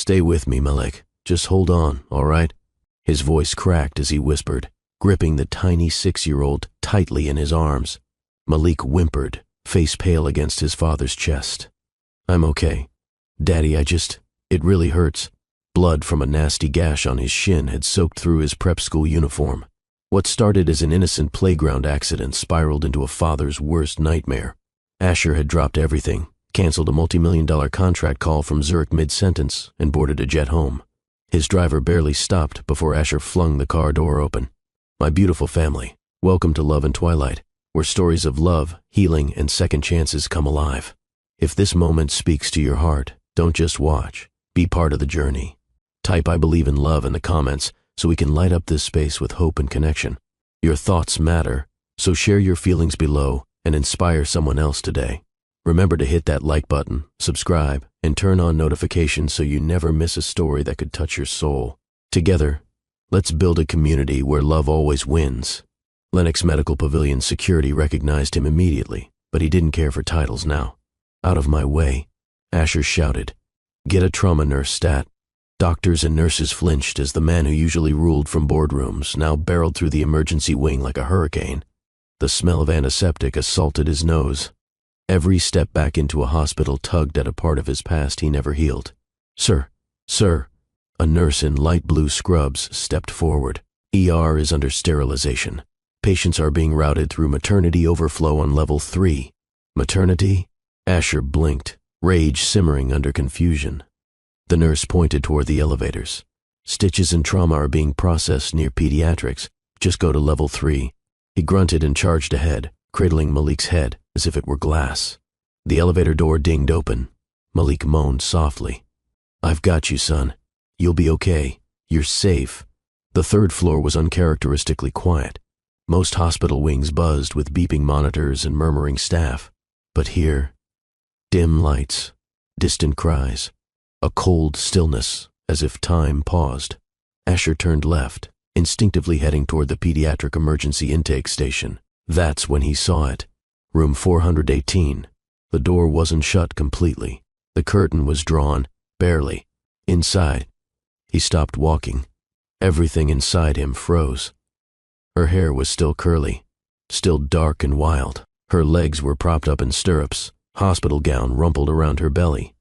Stay with me, Malik. Just hold on, all right? His voice cracked as he whispered, gripping the tiny 6-year-old tightly in his arms. Malik whimpered, face pale against his father's chest. I'm okay. Daddy, it really hurts. Blood from a nasty gash on his shin had soaked through his prep school uniform. What started as an innocent playground accident spiraled into a father's worst nightmare. Asher had dropped everything, canceled a multi-million-dollar contract call from Zurich mid-sentence, and boarded a jet home. His driver barely stopped before Asher flung the car door open. My beautiful family, welcome to Love and Twilight, where stories of love, healing, and second chances come alive. If this moment speaks to your heart, don't just watch. Be part of the journey. Type I believe in love in the comments so we can light up this space with hope and connection. Your thoughts matter, so share your feelings below and inspire someone else today. Remember to hit that like button, subscribe, and turn on notifications so you never miss a story that could touch your soul. Together, let's build a community where love always wins. Lenox Medical Pavilion security recognized him immediately, but he didn't care for titles now. Out of my way, Asher shouted. Get a trauma nurse stat. Doctors and nurses flinched as the man who usually ruled from boardrooms now barreled through the emergency wing like a hurricane. The smell of antiseptic assaulted his nose. Every step back into a hospital tugged at a part of his past he never healed. Sir. A nurse in light blue scrubs stepped forward. ER is under sterilization. Patients are being routed through maternity overflow on level 3. Maternity? Asher blinked, rage simmering under confusion. The nurse pointed toward the elevators. Stitches and trauma are being processed near pediatrics. Just go to level 3. He grunted and charged ahead, cradling Malik's head as if it were glass. The elevator door dinged open. Malik moaned softly. I've got you, son. You'll be okay. You're safe. The third floor was uncharacteristically quiet. Most hospital wings buzzed with beeping monitors and murmuring staff. But here, dim lights, distant cries, a cold stillness as if time paused. Asher turned left, instinctively heading toward the pediatric emergency intake station. That's when he saw it. Room 418. The door wasn't shut completely. The curtain was drawn, barely. Inside, he stopped walking. Everything inside him froze. Her hair was still curly, still dark and wild. Her legs were propped up in stirrups, hospital gown rumpled around her belly.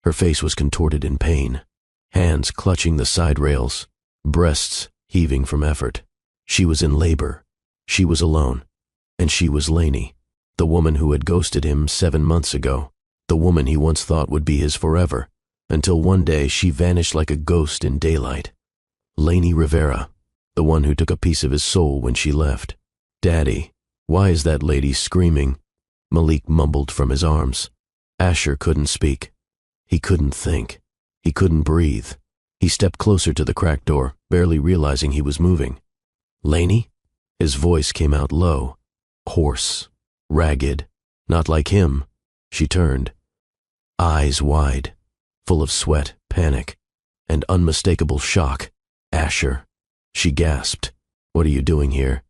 Her face was contorted in pain, hands clutching the side rails, breasts heaving from effort. She was in labor. She was alone. And she was Lainey, the woman who had ghosted him 7 months ago, the woman he once thought would be his forever, until one day she vanished like a ghost in daylight. Lainey Rivera, the one who took a piece of his soul when she left. Daddy, why is that lady screaming? Malik mumbled from his arms. Asher couldn't speak. He couldn't think. He couldn't breathe. He stepped closer to the cracked door, barely realizing he was moving. Lainey? His voice came out low, hoarse, ragged, not like him. She turned, eyes wide, full of sweat, panic, and unmistakable shock. Asher. She gasped. What are you doing here?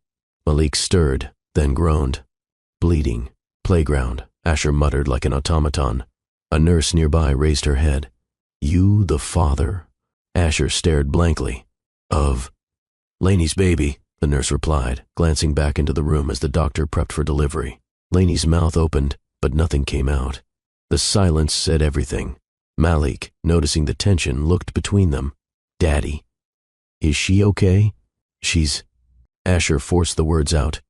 Malik stirred, then groaned. Bleeding. Playground, Asher muttered like an automaton. A nurse nearby raised her head. You the father? Asher stared blankly. Of Lainey's baby, the nurse replied, glancing back into the room as the doctor prepped for delivery. Lainey's mouth opened, but nothing came out. The silence said everything. Malik, noticing the tension, looked between them. Daddy. Is she okay? Asher forced the words out.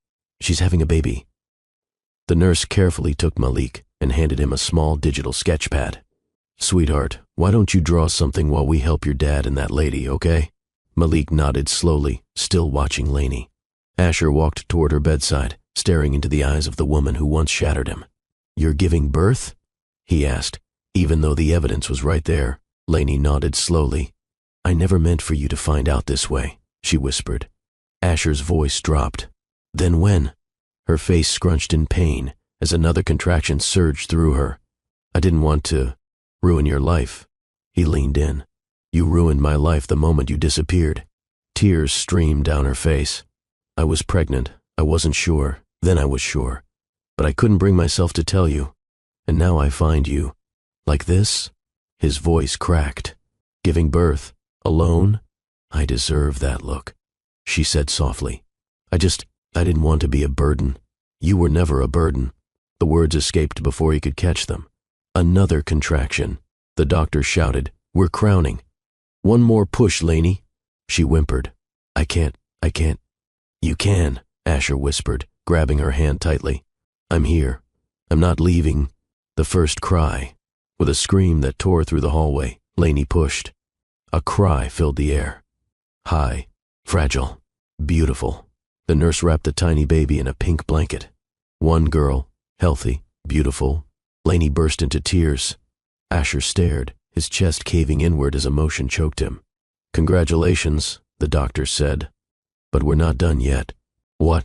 She's having a baby. The nurse carefully took Malik and handed him a small digital sketch pad. Sweetheart, why don't you draw something while we help your dad and that lady, okay? Malik nodded slowly, still watching Lainey. Asher walked toward her bedside, staring into the eyes of the woman who once shattered him. You're giving birth? He asked, even though the evidence was right there. Lainey nodded slowly. I never meant for you to find out this way, she whispered. Asher's voice dropped. Then when? Her face scrunched in pain as another contraction surged through her. I didn't want to ruin your life. He leaned in. You ruined my life the moment you disappeared. Tears streamed down her face. I was pregnant. I wasn't sure. Then I was sure. But I couldn't bring myself to tell you. And now I find you. Like this? His voice cracked. Giving birth? Alone? I deserve that look, she said softly. I didn't want to be a burden. You were never a burden. The words escaped before he could catch them. Another contraction. The doctor shouted, "We're crowning." "One more push, Laney," she whimpered. I can't. You can, Asher whispered, grabbing her hand tightly. I'm here. I'm not leaving. The first cry. With a scream that tore through the hallway, Laney pushed. A cry filled the air. High, fragile, beautiful. The nurse wrapped the tiny baby in a pink blanket. One girl, healthy, beautiful. Laney burst into tears. Asher stared, his chest caving inward as emotion choked him. Congratulations, the doctor said. But we're not done yet. What?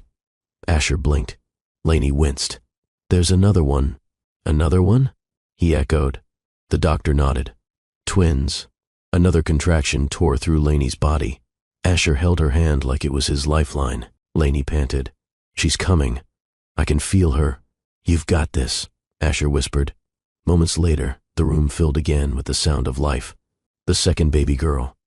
Asher blinked. Laney winced. There's another one. Another one? He echoed. The doctor nodded. Twins. Another contraction tore through Laney's body. Asher held her hand like it was his lifeline. Laney panted. She's coming. I can feel her. You've got this, Asher whispered. Moments later, the room filled again with the sound of life. The second baby girl.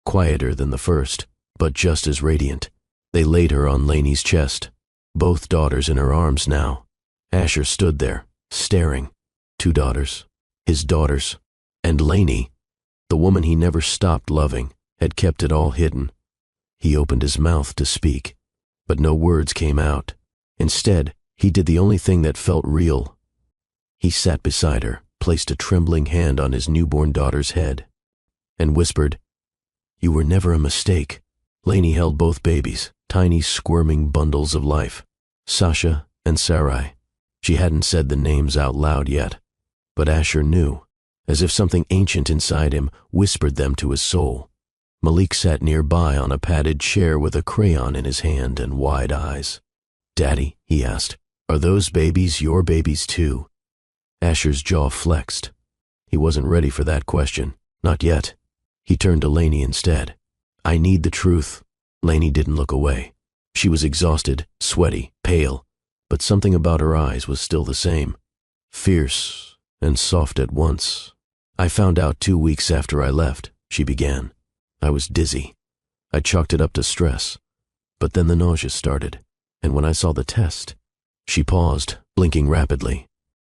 Quieter than the first, but just as radiant. They laid her on Laney's chest. Both daughters in her arms now. Asher stood there, staring. 2 daughters. His daughters. And Laney, the woman he never stopped loving, had kept it all hidden. He opened his mouth to speak, but no words came out. Instead, he did the only thing that felt real. He sat beside her, placed a trembling hand on his newborn daughter's head, and whispered, You were never a mistake. Laney held both babies, tiny squirming bundles of life. Sasha and Sarai. She hadn't said the names out loud yet, but Asher knew, as if something ancient inside him whispered them to his soul. Malik sat nearby on a padded chair with a crayon in his hand and wide eyes. Daddy, he asked, are those babies your babies too? Asher's jaw flexed. He wasn't ready for that question. Not yet. He turned to Laney instead. I need the truth. Laney didn't look away. She was exhausted, sweaty, pale, but something about her eyes was still the same. Fierce and soft at once. I found out 2 weeks after I left, she began. I was dizzy. I chalked it up to stress. But then the nausea started, and when I saw the test, she paused, blinking rapidly.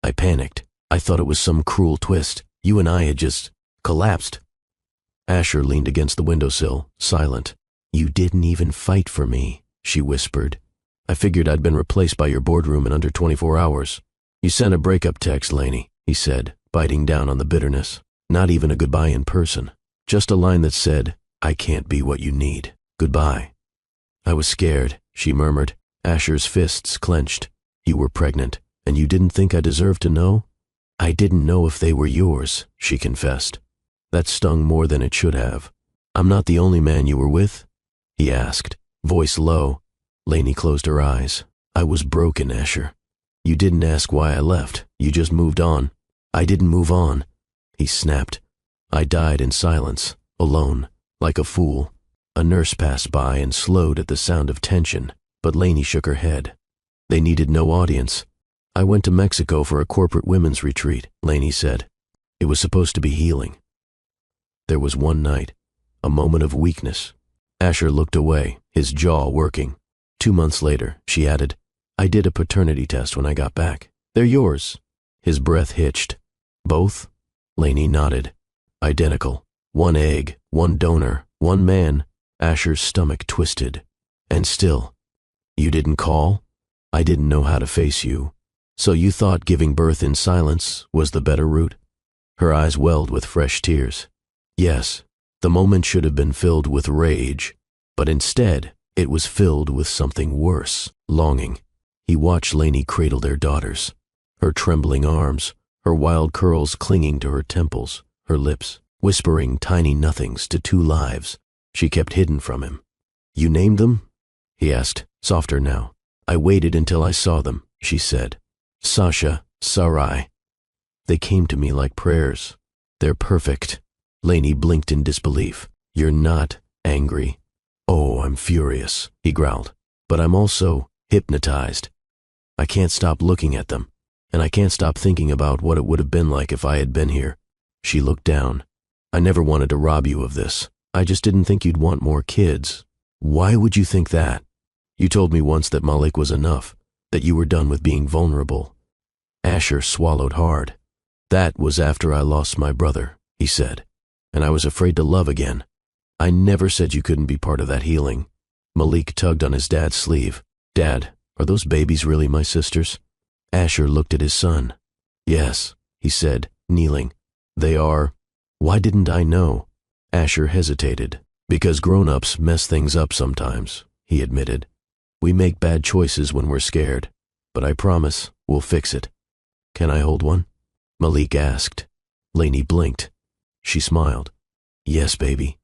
I panicked. I thought it was some cruel twist. You and I had just collapsed. Asher leaned against the windowsill, silent. You didn't even fight for me, she whispered. I figured I'd been replaced by your boardroom in under 24 hours. You sent a breakup text, Laney, he said, biting down on the bitterness. Not even a goodbye in person. Just a line that said, I can't be what you need. Goodbye. I was scared, she murmured. Asher's fists clenched. You were pregnant, and you didn't think I deserved to know? I didn't know if they were yours, she confessed. That stung more than it should have. I'm not the only man you were with? He asked, voice low. Laney closed her eyes. I was broken, Asher. You didn't ask why I left. You just moved on. I didn't move on. He snapped. I died in silence, alone, like a fool. A nurse passed by and slowed at the sound of tension, but Laney shook her head. They needed no audience. I went to Mexico for a corporate women's retreat, Laney said. It was supposed to be healing. There was one night, a moment of weakness. Asher looked away, his jaw working. 2 months later, she added, I did a paternity test when I got back. They're yours. His breath hitched. Both? Laney nodded. Identical. 1 egg, 1 donor, 1 man. Asher's stomach twisted. And still, you didn't call? I didn't know how to face you. So you thought giving birth in silence was the better route? Her eyes welled with fresh tears. Yes, the moment should have been filled with rage, but instead it was filled with something worse, longing. He watched Laney cradle their daughters, her trembling arms, her wild curls clinging to her temples, her lips, whispering tiny nothings to 2 lives she kept hidden from him. You named them? He asked, softer now. I waited until I saw them, she said. Sasha, Sarai. They came to me like prayers. They're perfect. Laney blinked in disbelief. You're not angry. Oh, I'm furious, he growled. But I'm also hypnotized. I can't stop looking at them, and I can't stop thinking about what it would have been like if I had been here. She looked down. I never wanted to rob you of this. I just didn't think you'd want more kids. Why would you think that? You told me once that Malik was enough, that you were done with being vulnerable. Asher swallowed hard. That was after I lost my brother, he said, and I was afraid to love again. I never said you couldn't be part of that healing. Malik tugged on his dad's sleeve. Dad, are those babies really my sisters? Asher looked at his son. Yes, he said, kneeling. They are. Why didn't I know? Asher hesitated. Because grown-ups mess things up sometimes, he admitted. We make bad choices when we're scared, but I promise we'll fix it. Can I hold one? Malik asked. Lainey blinked. She smiled. Yes, baby.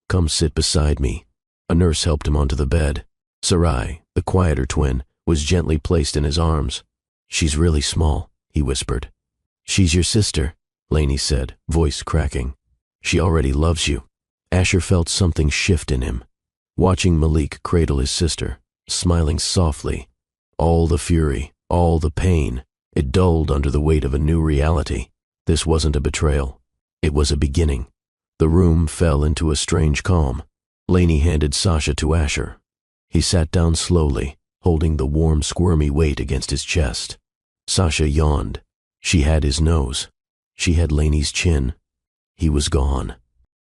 Come sit beside me. A nurse helped him onto the bed. Sarai, the quieter twin, was gently placed in his arms. She's really small, he whispered. She's your sister, Lainey said, voice cracking. She already loves you. Asher felt something shift in him. Watching Malik cradle his sister, smiling softly, all the fury, all the pain, it dulled under the weight of a new reality. This wasn't a betrayal. It was a beginning. The room fell into a strange calm. Lainey handed Sasha to Asher. He sat down slowly, holding the warm, squirmy weight against his chest. Sasha yawned. She had his nose. She had Lainey's chin. He was gone.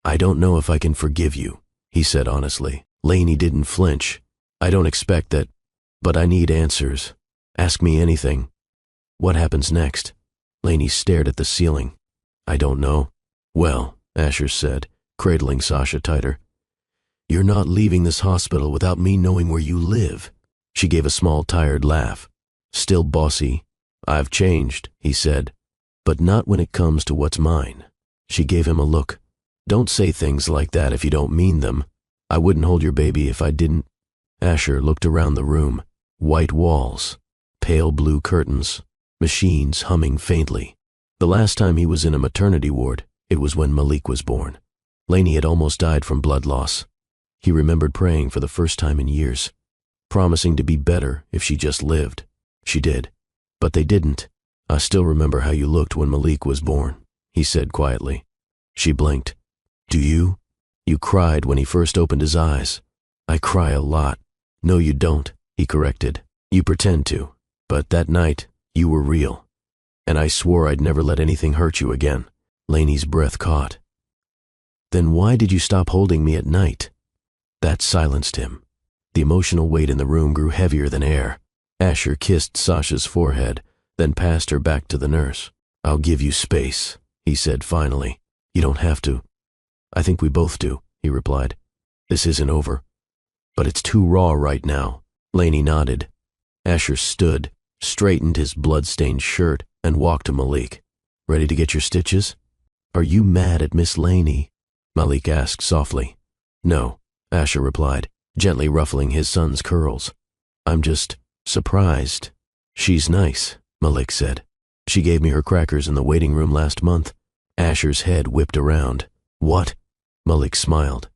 I don't know if I can forgive you, he said honestly. Lainey didn't flinch. I don't expect that, but I need answers. Ask me anything. What happens next? Lainey stared at the ceiling. I don't know. Well, Asher said, cradling Sasha tighter. You're not leaving this hospital without me knowing where you live. She gave a small, tired laugh. Still bossy. I've changed, he said, but not when it comes to what's mine. She gave him a look. Don't say things like that if you don't mean them. I wouldn't hold your baby if I didn't. Asher looked around the room. White walls, pale blue curtains, machines humming faintly. The last time he was in a maternity ward, it was when Malik was born. Lainey had almost died from blood loss. He remembered praying for the first time in years, promising to be better if she just lived. She did. But they didn't. I still remember how you looked when Malik was born, he said quietly. She blinked. Do you? You cried when he first opened his eyes. I cry a lot. No, you don't, he corrected. You pretend to. But that night, you were real. And I swore I'd never let anything hurt you again. Lainey's breath caught. Then why did you stop holding me at night? That silenced him. The emotional weight in the room grew heavier than air. Asher kissed Sasha's forehead, then passed her back to the nurse. I'll give you space, he said finally. You don't have to. I think we both do, he replied. This isn't over. But it's too raw right now. Lainey nodded. Asher stood, straightened his blood-stained shirt, and walked to Malik. Ready to get your stitches? Are you mad at Miss Lainey? Malik asked softly. No, Asher replied, gently ruffling his son's curls. I'm just surprised. She's nice, Malik said. She gave me her crackers in the waiting room last month. Asher's head whipped around. What? Malik smiled.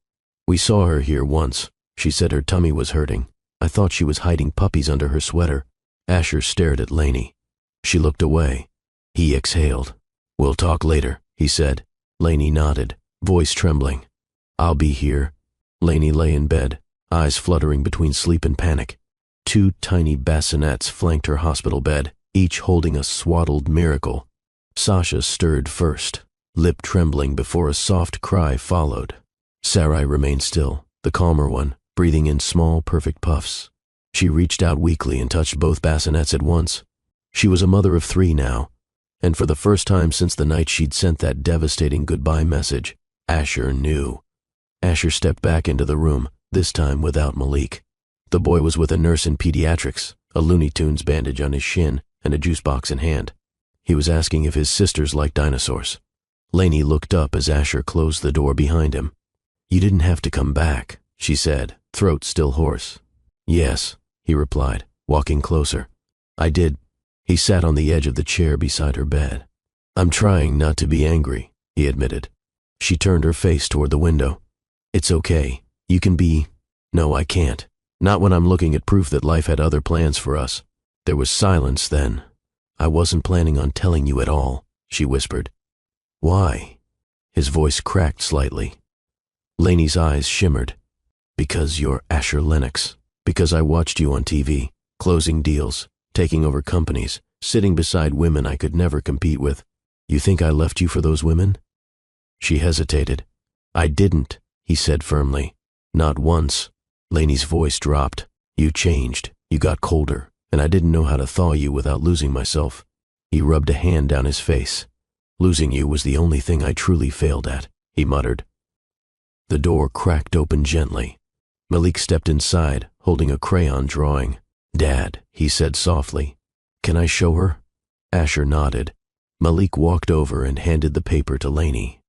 We saw her here once. She said her tummy was hurting. I thought she was hiding puppies under her sweater. Asher stared at Lainey. She looked away. He exhaled. We'll talk later, he said. Lainey nodded, voice trembling. I'll be here. Lainey lay in bed, eyes fluttering between sleep and panic. Two tiny bassinets flanked her hospital bed, each holding a swaddled miracle. Sasha stirred first, lip trembling before a soft cry followed. Sarai remained still, the calmer one, breathing in small, perfect puffs. She reached out weakly and touched both bassinets at once. She was a mother of 3 now, and for the first time since the night she'd sent that devastating goodbye message, Asher knew. Asher stepped back into the room, this time without Malik. The boy was with a nurse in pediatrics, a Looney Tunes bandage on his shin and a juice box in hand. He was asking if his sisters liked dinosaurs. Lainey looked up as Asher closed the door behind him. You didn't have to come back, she said, throat still hoarse. Yes, he replied, walking closer. I did. He sat on the edge of the chair beside her bed. I'm trying not to be angry, he admitted. She turned her face toward the window. It's okay. You can be... No, I can't. Not when I'm looking at proof that life had other plans for us. There was silence then. I wasn't planning on telling you at all, she whispered. Why? His voice cracked slightly. Laney's eyes shimmered. Because you're Asher Lennox. Because I watched you on TV, closing deals, taking over companies, sitting beside women I could never compete with. You think I left you for those women? She hesitated. I didn't, he said firmly. Not once. Laney's voice dropped. You changed. You got colder, and I didn't know how to thaw you without losing myself. He rubbed a hand down his face. Losing you was the only thing I truly failed at, he muttered. The door cracked open gently. Malik stepped inside, holding a crayon drawing. Dad, he said softly. Can I show her? Asher nodded. Malik walked over and handed the paper to Laney.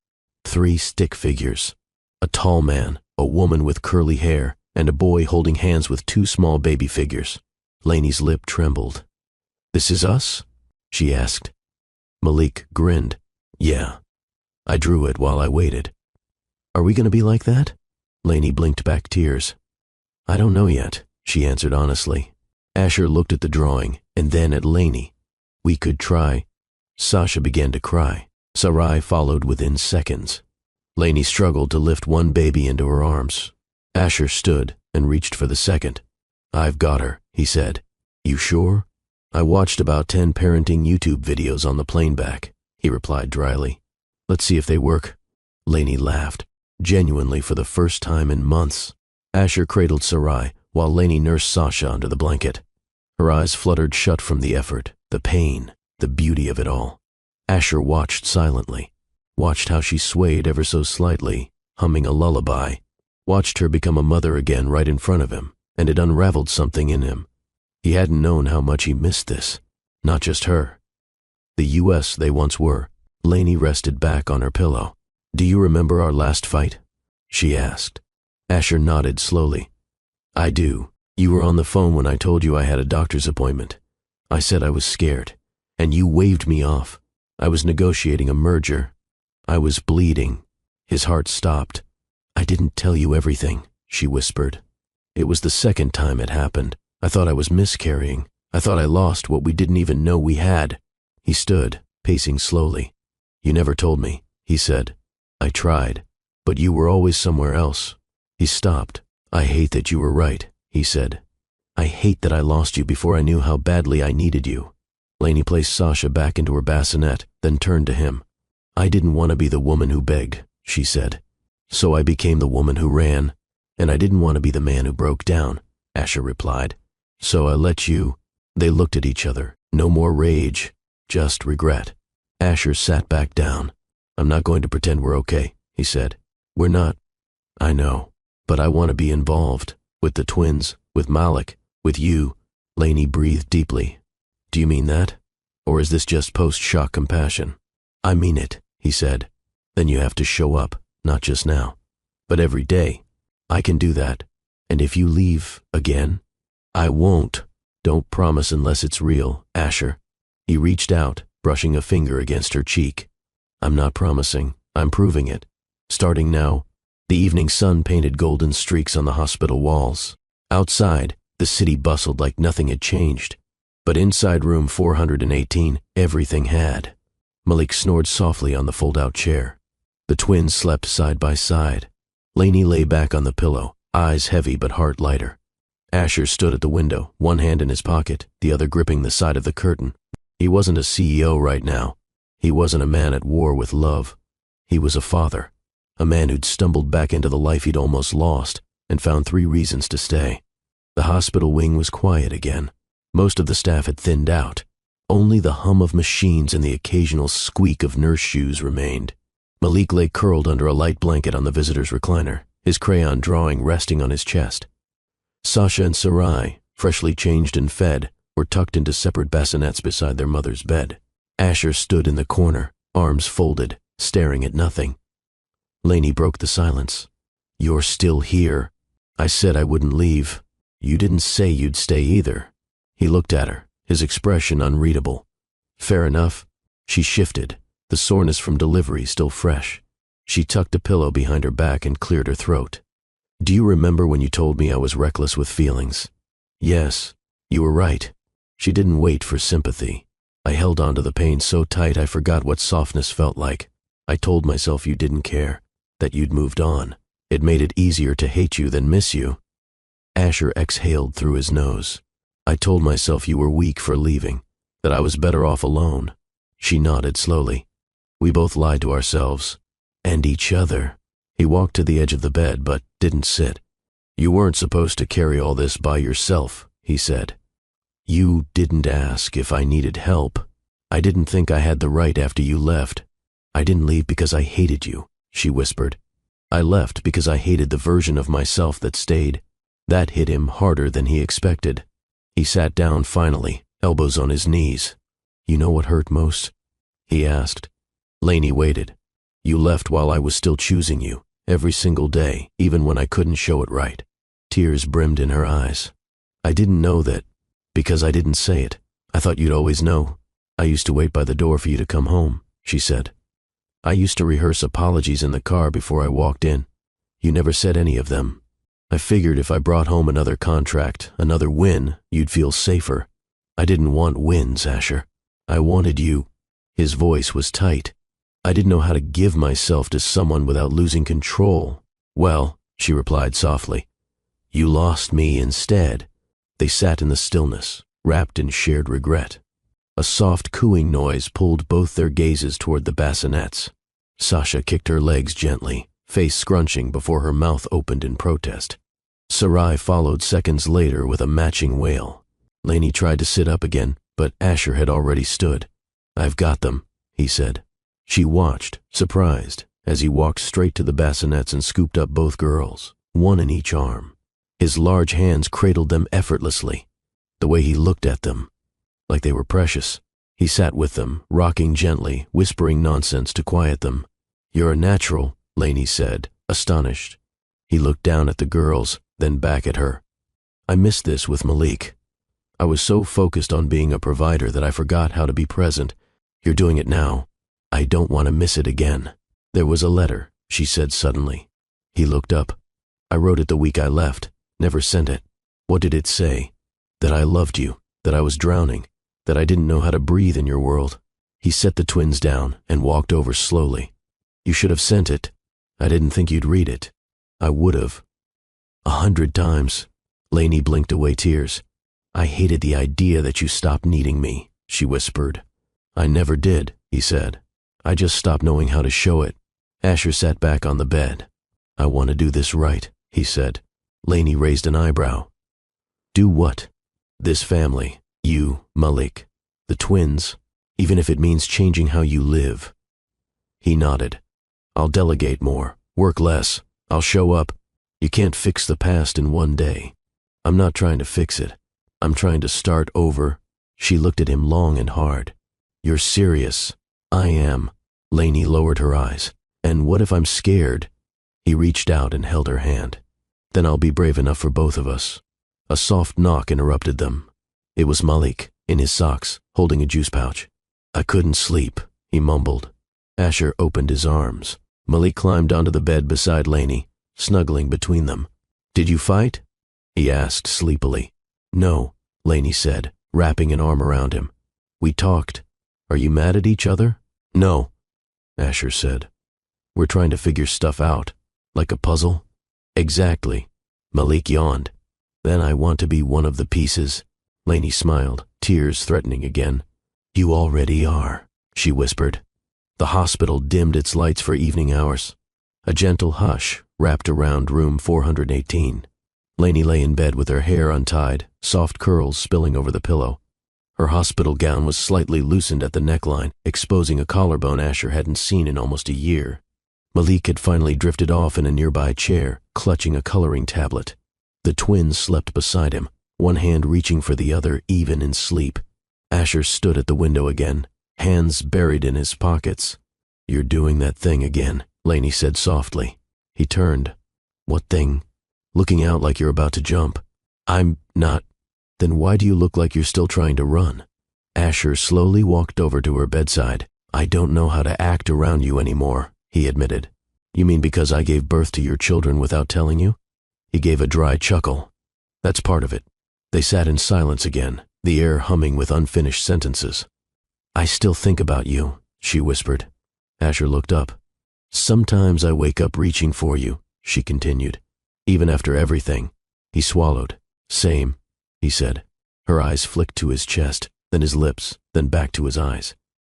3 stick figures. A tall man, a woman with curly hair, and a boy holding hands with 2 small baby figures. Laney's lip trembled. This is us? She asked. Malik grinned. Yeah. I drew it while I waited. Are we going to be like that? Laney blinked back tears. I don't know yet, she answered honestly. Asher looked at the drawing and then at Laney. We could try. Sasha began to cry. Sarai followed within seconds. Laney struggled to lift one baby into her arms. Asher stood and reached for the second. I've got her, he said. You sure? I watched about 10 parenting YouTube videos on the plane back, he replied dryly. Let's see if they work. Laney laughed, genuinely for the first time in months. Asher cradled Sarai while Laney nursed Sasha under the blanket. Her eyes fluttered shut from the effort, the pain, the beauty of it all. Asher watched silently, watched how she swayed ever so slightly, humming a lullaby, watched her become a mother again right in front of him, and it unraveled something in him. He hadn't known how much he missed this, not just her. The U.S. they once were. Laney rested back on her pillow. Do you remember our last fight? She asked. Asher nodded slowly. I do. You were on the phone when I told you I had a doctor's appointment. I said I was scared, and you waved me off. I was negotiating a merger. I was bleeding. His heart stopped. I didn't tell you everything, she whispered. It was the second time it happened. I thought I was miscarrying. I thought I lost what we didn't even know we had. He stood, pacing slowly. You never told me, he said. I tried, but you were always somewhere else. He stopped. I hate that you were right, he said. I hate that I lost you before I knew how badly I needed you. Laney placed Sasha back into her bassinet, then turned to him. I didn't want to be the woman who begged, she said. So I became the woman who ran, and I didn't want to be the man who broke down, Asher replied. So I let you. They looked at each other. No more rage, just regret. Asher sat back down. I'm not going to pretend we're okay, he said. We're not. I know, but I want to be involved. With the twins, with Malik, with you. Laney breathed deeply. Do you mean that? Or is this just post-shock compassion? I mean it, he said. Then you have to show up, not just now, but every day. I can do that. And if you leave again, I won't. Don't promise unless it's real, Asher. He reached out, brushing a finger against her cheek. I'm not promising. I'm proving it. Starting now. The evening sun painted golden streaks on the hospital walls. Outside, the city bustled like nothing had changed. But inside room 418, everything had. Malik snored softly on the fold-out chair. The twins slept side by side. Laney lay back on the pillow, eyes heavy but heart lighter. Asher stood at the window, one hand in his pocket, the other gripping the side of the curtain. He wasn't a CEO right now. He wasn't a man at war with love. He was a father, a man who'd stumbled back into the life he'd almost lost and found 3 reasons to stay. The hospital wing was quiet again. Most of the staff had thinned out. Only the hum of machines and the occasional squeak of nurse shoes remained. Malik lay curled under a light blanket on the visitor's recliner, his crayon drawing resting on his chest. Sasha and Sarai, freshly changed and fed, were tucked into separate bassinets beside their mother's bed. Asher stood in the corner, arms folded, staring at nothing. Laney broke the silence. You're still here. I said I wouldn't leave. You didn't say you'd stay either. He looked at her, his expression unreadable. Fair enough. She shifted, the soreness from delivery still fresh. She tucked a pillow behind her back and cleared her throat. Do you remember when you told me I was reckless with feelings? Yes, you were right. She didn't wait for sympathy. I held on to the pain so tight I forgot what softness felt like. I told myself you didn't care, that you'd moved on. It made it easier to hate you than miss you. Asher exhaled through his nose. I told myself you were weak for leaving, that I was better off alone. She nodded slowly. We both lied to ourselves. And each other. He walked to the edge of the bed, but didn't sit. You weren't supposed to carry all this by yourself, he said. You didn't ask if I needed help. I didn't think I had the right after you left. I didn't leave because I hated you, she whispered. I left because I hated the version of myself that stayed. That hit him harder than he expected. He sat down finally, elbows on his knees. You know what hurt most? He asked. Lainey waited. You left while I was still choosing you, every single day, even when I couldn't show it right. Tears brimmed in her eyes. I didn't know that, because I didn't say it. I thought you'd always know. I used to wait by the door for you to come home, she said. I used to rehearse apologies in the car before I walked in. You never said any of them. I figured if I brought home another contract, another win, you'd feel safer. I didn't want wins, Asher. I wanted you. His voice was tight. I didn't know how to give myself to someone without losing control. Well, she replied softly. You lost me instead. They sat in the stillness, wrapped in shared regret. A soft cooing noise pulled both their gazes toward the bassinets. Sasha kicked her legs gently, face scrunching before her mouth opened in protest. Sarai followed seconds later with a matching wail. Lainey tried to sit up again, but Asher had already stood. I've got them, he said. She watched, surprised, as he walked straight to the bassinets and scooped up both girls, one in each arm. His large hands cradled them effortlessly. The way he looked at them, like they were precious. He sat with them, rocking gently, whispering nonsense to quiet them. You're a natural, Lainey said, astonished. He looked down at the girls, then back at her. I missed this with Malik. I was so focused on being a provider that I forgot how to be present. You're doing it now. I don't want to miss it again. There was a letter, she said suddenly. He looked up. I wrote it the week I left, never sent it. What did it say? That I loved you, that I was drowning, that I didn't know how to breathe in your world. He set the twins down and walked over slowly. You should have sent it. I didn't think you'd read it. I would have. 100 times. Lainey blinked away tears. I hated the idea that you stopped needing me, she whispered. I never did, he said. I just stopped knowing how to show it. Asher sat back on the bed. I want to do this right, he said. Lainey raised an eyebrow. Do what? This family, you, Malik, the twins, even if it means changing how you live. He nodded. I'll delegate more, work less. I'll show up. You can't fix the past in one day. I'm not trying to fix it. I'm trying to start over. She looked at him long and hard. You're serious. I am. Lainey lowered her eyes. And what if I'm scared? He reached out and held her hand. Then I'll be brave enough for both of us. A soft knock interrupted them. It was Malik, in his socks, holding a juice pouch. I couldn't sleep, he mumbled. Asher opened his arms. Malik climbed onto the bed beside Lainey, snuggling between them. Did you fight? He asked sleepily. No, Lainey said, wrapping an arm around him. We talked. Are you mad at each other? No, Asher said. We're trying to figure stuff out, like a puzzle. Exactly. Malik yawned. Then I want to be one of the pieces. Lainey smiled, tears threatening again. You already are, she whispered. The hospital dimmed its lights for evening hours. A gentle hush wrapped around room 418. Lainey lay in bed with her hair untied, soft curls spilling over the pillow. Her hospital gown was slightly loosened at the neckline, exposing a collarbone Asher hadn't seen in almost a year. Malik had finally drifted off in a nearby chair, clutching a coloring tablet. The twins slept beside him, one hand reaching for the other even in sleep. Asher stood at the window again, hands buried in his pockets. You're doing that thing again, Lainey said softly. He turned. What thing? Looking out like you're about to jump. I'm not. Then why do you look like you're still trying to run? Asher slowly walked over to her bedside. I don't know how to act around you anymore, he admitted. You mean because I gave birth to your children without telling you? He gave a dry chuckle. That's part of it. They sat in silence again, the air humming with unfinished sentences. I still think about you, she whispered. Asher looked up. Sometimes I wake up reaching for you, she continued. Even after everything. He swallowed. Same, he said. Her eyes flicked to his chest, then his lips, then back to his eyes.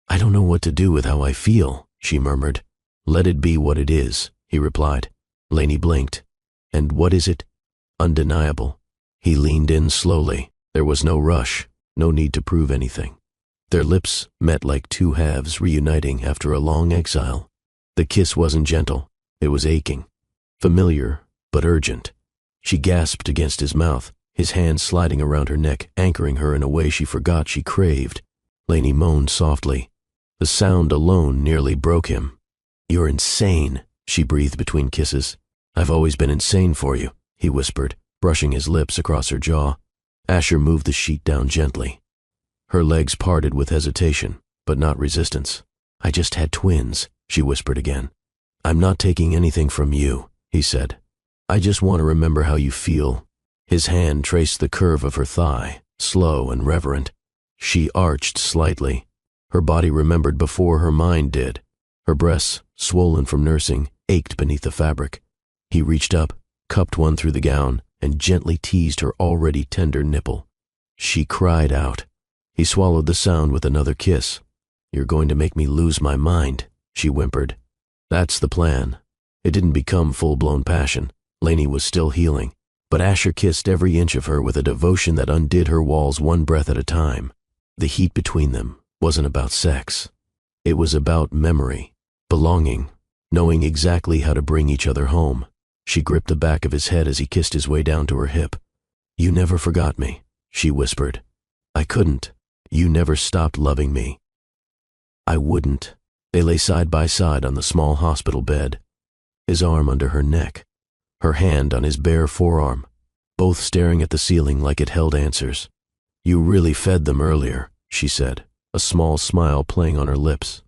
I don't know what to do with how I feel, she murmured. Let it be what it is, he replied. Lainey blinked. And what is it? Undeniable. He leaned in slowly. There was no rush, no need to prove anything. Their lips met like two halves reuniting after a long exile. The kiss wasn't gentle. It was aching. Familiar, but urgent. She gasped against his mouth, his hands sliding around her neck, anchoring her in a way she forgot she craved. Lainey moaned softly. The sound alone nearly broke him. You're insane, she breathed between kisses. I've always been insane for you, he whispered, brushing his lips across her jaw. Asher moved the sheet down gently. Her legs parted with hesitation, but not resistance. I just had twins, she whispered again. I'm not taking anything from you, he said. I just want to remember how you feel. His hand traced the curve of her thigh, slow and reverent. She arched slightly. Her body remembered before her mind did. Her breasts, swollen from nursing, ached beneath the fabric. He reached up, cupped one through the gown, and gently teased her already tender nipple. She cried out. He swallowed the sound with another kiss. You're going to make me lose my mind, she whimpered. That's the plan. It didn't become full-blown passion. Lainey was still healing, but Asher kissed every inch of her with a devotion that undid her walls one breath at a time. The heat between them wasn't about sex. It was about memory, belonging, knowing exactly how to bring each other home. She gripped the back of his head as he kissed his way down to her hip. You never forgot me, she whispered. I couldn't. You never stopped loving me. I wouldn't. They lay side by side on the small hospital bed, his arm under her neck, her hand on his bare forearm, both staring at the ceiling like it held answers. You really fed them earlier, she said, a small smile playing on her lips.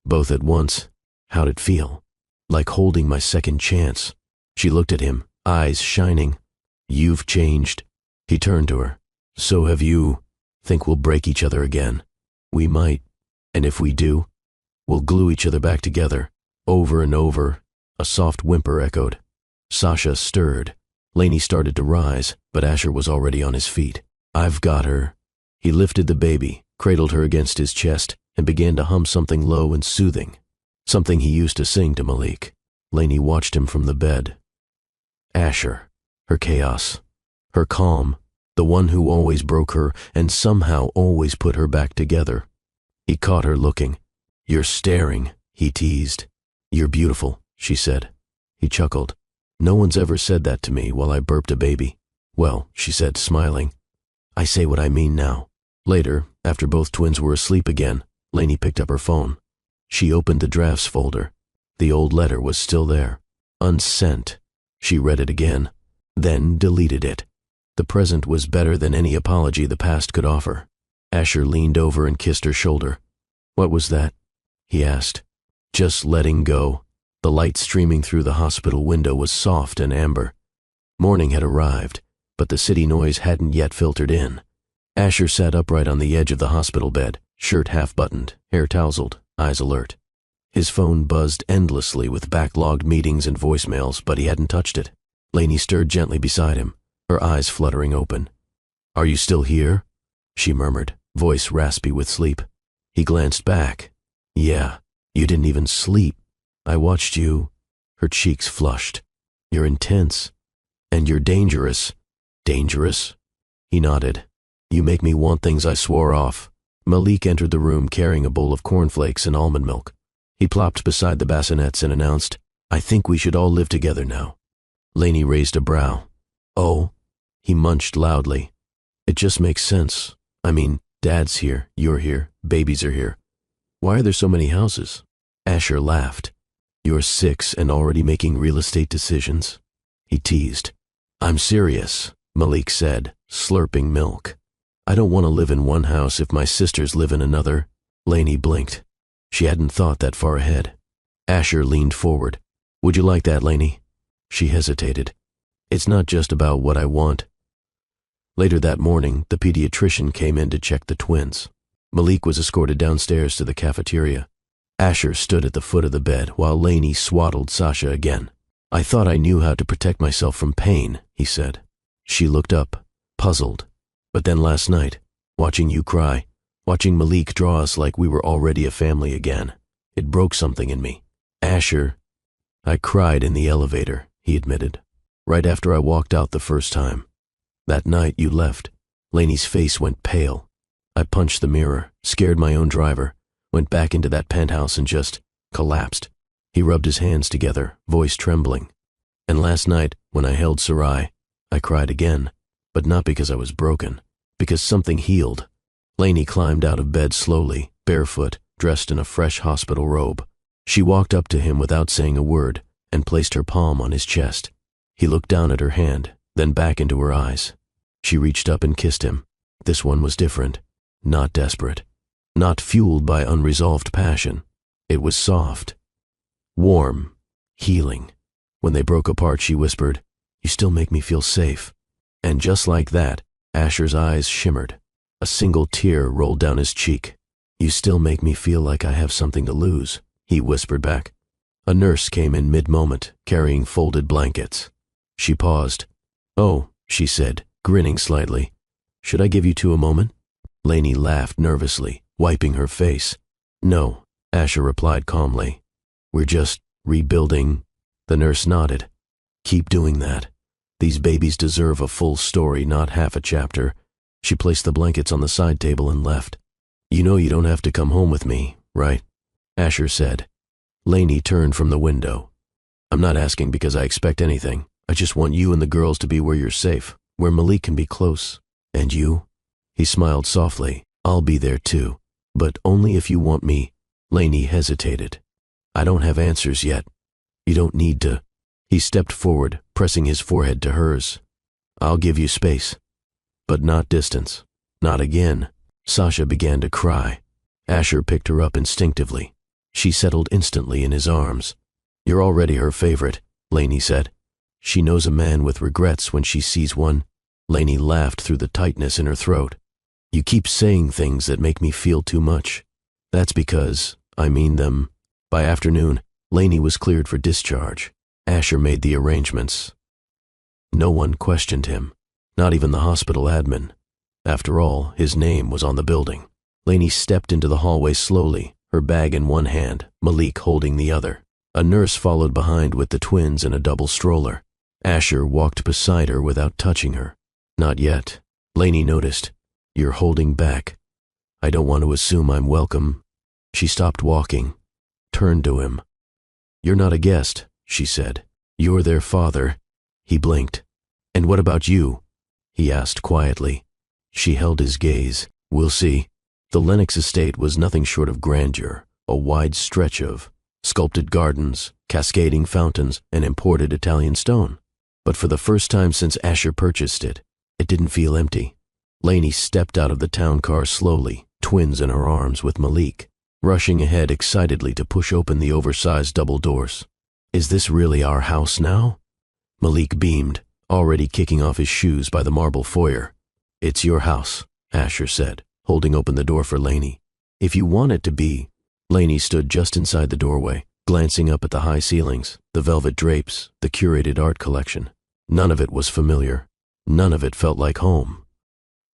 Both at once. How'd it feel? Like holding my second chance. She looked at him, eyes shining. You've changed. He turned to her. So have you. Think we'll break each other again? We might. And if we do, we'll glue each other back together. Over and over. A soft whimper echoed. Sasha stirred. Lainey started to rise, but Asher was already on his feet. I've got her. He lifted the baby, cradled her against his chest, and began to hum something low and soothing. Something he used to sing to Malik. Lainey watched him from the bed. Asher. Her chaos. Her calm. The one who always broke her and somehow always put her back together. He caught her looking. You're staring, he teased. You're beautiful, she said. He chuckled. No one's ever said that to me while I burped a baby. Well, she said, smiling. I say what I mean now. Later, after both twins were asleep again, Lainey picked up her phone. She opened the drafts folder. The old letter was still there. Unsent. She read it again, then deleted it. The present was better than any apology the past could offer. Asher leaned over and kissed her shoulder. What was that? He asked. Just letting go. The light streaming through the hospital window was soft and amber. Morning had arrived, but the city noise hadn't yet filtered in. Asher sat upright on the edge of the hospital bed, shirt half-buttoned, hair tousled, eyes alert. His phone buzzed endlessly with backlogged meetings and voicemails, but he hadn't touched it. Lainey stirred gently beside him, her eyes fluttering open. Are you still here? She murmured, voice raspy with sleep. He glanced back. Yeah, you didn't even sleep. I watched you. Her cheeks flushed. You're intense. And you're dangerous. Dangerous? He nodded. You make me want things I swore off. Malik entered the room carrying a bowl of cornflakes and almond milk. He plopped beside the bassinets and announced, I think we should all live together now. Lainey raised a brow. Oh? He munched loudly. It just makes sense. I mean, Dad's here, you're here, babies are here. Why are there so many houses? Asher laughed. You're 6 and already making real estate decisions? He teased. I'm serious, Malik said, slurping milk. I don't want to live in one house if my sisters live in another. Lainey blinked. She hadn't thought that far ahead. Asher leaned forward. Would you like that, Lainey? She hesitated. It's not just about what I want. Later that morning, the pediatrician came in to check the twins. Malik was escorted downstairs to the cafeteria. Asher stood at the foot of the bed while Lainey swaddled Sasha again. "I thought I knew how to protect myself from pain," he said. She looked up, puzzled. "But then last night, watching you cry, watching Malik draw us like we were already a family again, it broke something in me. Asher, I cried in the elevator," he admitted, "right after I walked out the first time. That night you left, Lainey's face went pale. I punched the mirror, scared my own driver, went back into that penthouse and just collapsed." He rubbed his hands together, voice trembling. "And last night, when I held Sarai, I cried again, but not because I was broken, because something healed." Lainey climbed out of bed slowly, barefoot, dressed in a fresh hospital robe. She walked up to him without saying a word and placed her palm on his chest. He looked down at her hand, then back into her eyes. She reached up and kissed him. This one was different, not desperate, not fueled by unresolved passion. It was soft, warm, healing. When they broke apart, she whispered, "You still make me feel safe." And just like that, Asher's eyes shimmered. A single tear rolled down his cheek. "You still make me feel like I have something to lose," he whispered back. A nurse came in mid-moment, carrying folded blankets. She paused. "Oh," she said, grinning slightly. "Should I give you two a moment?" Lainey laughed nervously, wiping her face. "No," Asher replied calmly. "We're just rebuilding." The nurse nodded. "Keep doing that. These babies deserve a full story, not half a chapter." She placed the blankets on the side table and left. "You know you don't have to come home with me, right?" Asher said. Lainey turned from the window. "I'm not asking because I expect anything. I just want you and the girls to be where you're safe, where Malik can be close. And you?" He smiled softly. "I'll be there too, but only if you want me." Lainey hesitated. "I don't have answers yet. You don't need to." He stepped forward, pressing his forehead to hers. "I'll give you space, but not distance. Not again." Sasha began to cry. Asher picked her up instinctively. She settled instantly in his arms. "You're already her favorite," Lainey said. "She knows a man with regrets when she sees one." Lainey laughed through the tightness in her throat. "You keep saying things that make me feel too much. That's because I mean them." By afternoon, Lainey was cleared for discharge. Asher made the arrangements. No one questioned him, not even the hospital admin. After all, his name was on the building. Lainey stepped into the hallway slowly, her bag in one hand, Malik holding the other. A nurse followed behind with the twins in a double stroller. Asher walked beside her without touching her. "Not yet," Lainey noticed. "You're holding back. I don't want to assume I'm welcome." She stopped walking, turned to him. "You're not a guest," she said. "You're their father." He blinked. "And what about you?" he asked quietly. She held his gaze. "We'll see." The Lennox estate was nothing short of grandeur, a wide stretch of sculpted gardens, cascading fountains, and imported Italian stone. But for the first time since Asher purchased it, it didn't feel empty. Lainey stepped out of the town car slowly, twins in her arms with Malik, rushing ahead excitedly to push open the oversized double doors. "Is this really our house now?" Malik beamed, already kicking off his shoes by the marble foyer. "It's your house," Asher said, holding open the door for Lainey. "If you want it to be." Lainey stood just inside the doorway, glancing up at the high ceilings, the velvet drapes, the curated art collection. None of it was familiar. None of it felt like home.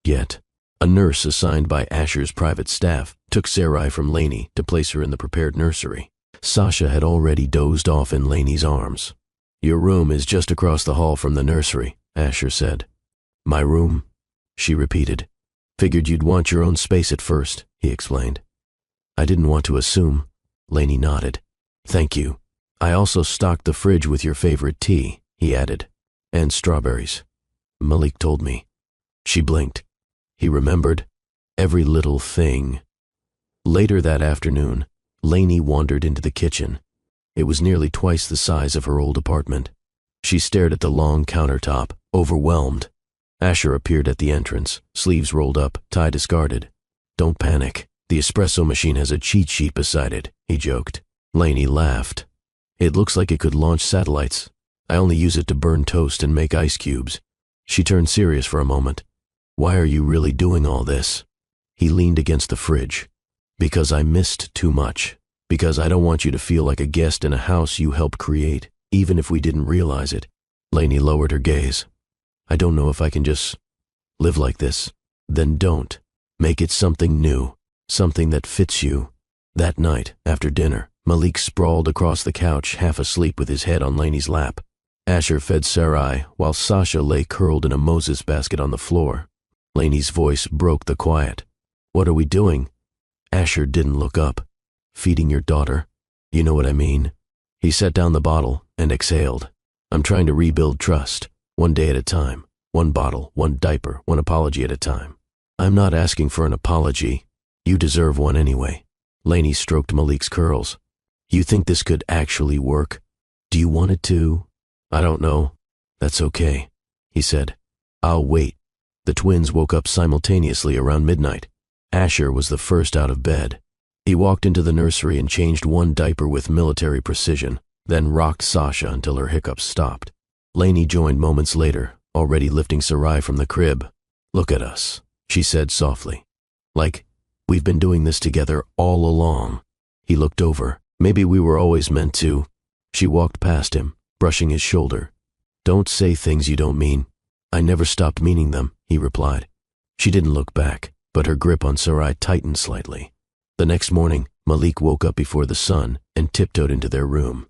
Yet, a nurse assigned by Asher's private staff took Sarai from Lainey to place her in the prepared nursery. Sasha had already dozed off in Lainey's arms. "Your room is just across the hall from the nursery," Asher said. "My room?" she repeated. "Figured you'd want your own space at first," he explained. "I didn't want to assume." Lainey nodded. "Thank you. I also stocked the fridge with your favorite tea," he added. "And strawberries. Malik told me." She blinked. He remembered every little thing. Later that afternoon, Lainey wandered into the kitchen. It was nearly twice the size of her old apartment. She stared at the long countertop, overwhelmed. Asher appeared at the entrance, sleeves rolled up, tie discarded. "Don't panic. The espresso machine has a cheat sheet beside it," he joked. Lainey laughed. "It looks like it could launch satellites. I only use it to burn toast and make ice cubes." She turned serious for a moment. "Why are you really doing all this?" He leaned against the fridge. "Because I missed too much. Because I don't want you to feel like a guest in a house you helped create, even if we didn't realize it. Lainey lowered her gaze. I don't know if I can just live like this. Then don't. Make it something new, something that fits you. That night, after dinner, Malik sprawled across the couch, half asleep with his head on Lainey's lap. Asher fed Sarai, while Sasha lay curled in a Moses basket on the floor. Lainey's voice broke the quiet. What are we doing? Asher didn't look up. Feeding your daughter? You know what I mean. He set down the bottle and exhaled. I'm trying to rebuild trust, one day at a time, one bottle, one diaper, one apology at a time. I'm not asking for an apology. You deserve one anyway. Lainey stroked Malik's curls. You think this could actually work? Do you want it to? I don't know. That's okay, he said. I'll wait. The twins woke up simultaneously around midnight. Asher was the first out of bed. He walked into the nursery and changed one diaper with military precision, then rocked Sasha until her hiccups stopped. Lainey joined moments later, already lifting Sarai from the crib. Look at us, she said softly. Like, we've been doing this together all along. He looked over. Maybe we were always meant to. She walked past him, brushing his shoulder. Don't say things you don't mean. I never stopped meaning them, he replied. She didn't look back, but her grip on Sarai tightened slightly. The next morning, Malik woke up before the sun and tiptoed into their room.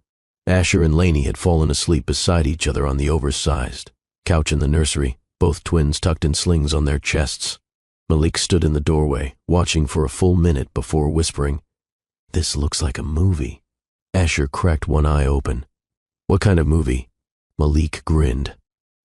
Asher and Lainey had fallen asleep beside each other on the oversized couch in the nursery, both twins tucked in slings on their chests. Malik stood in the doorway, watching for a full minute before whispering, This looks like a movie. Asher cracked one eye open. What kind of movie? Malik grinned.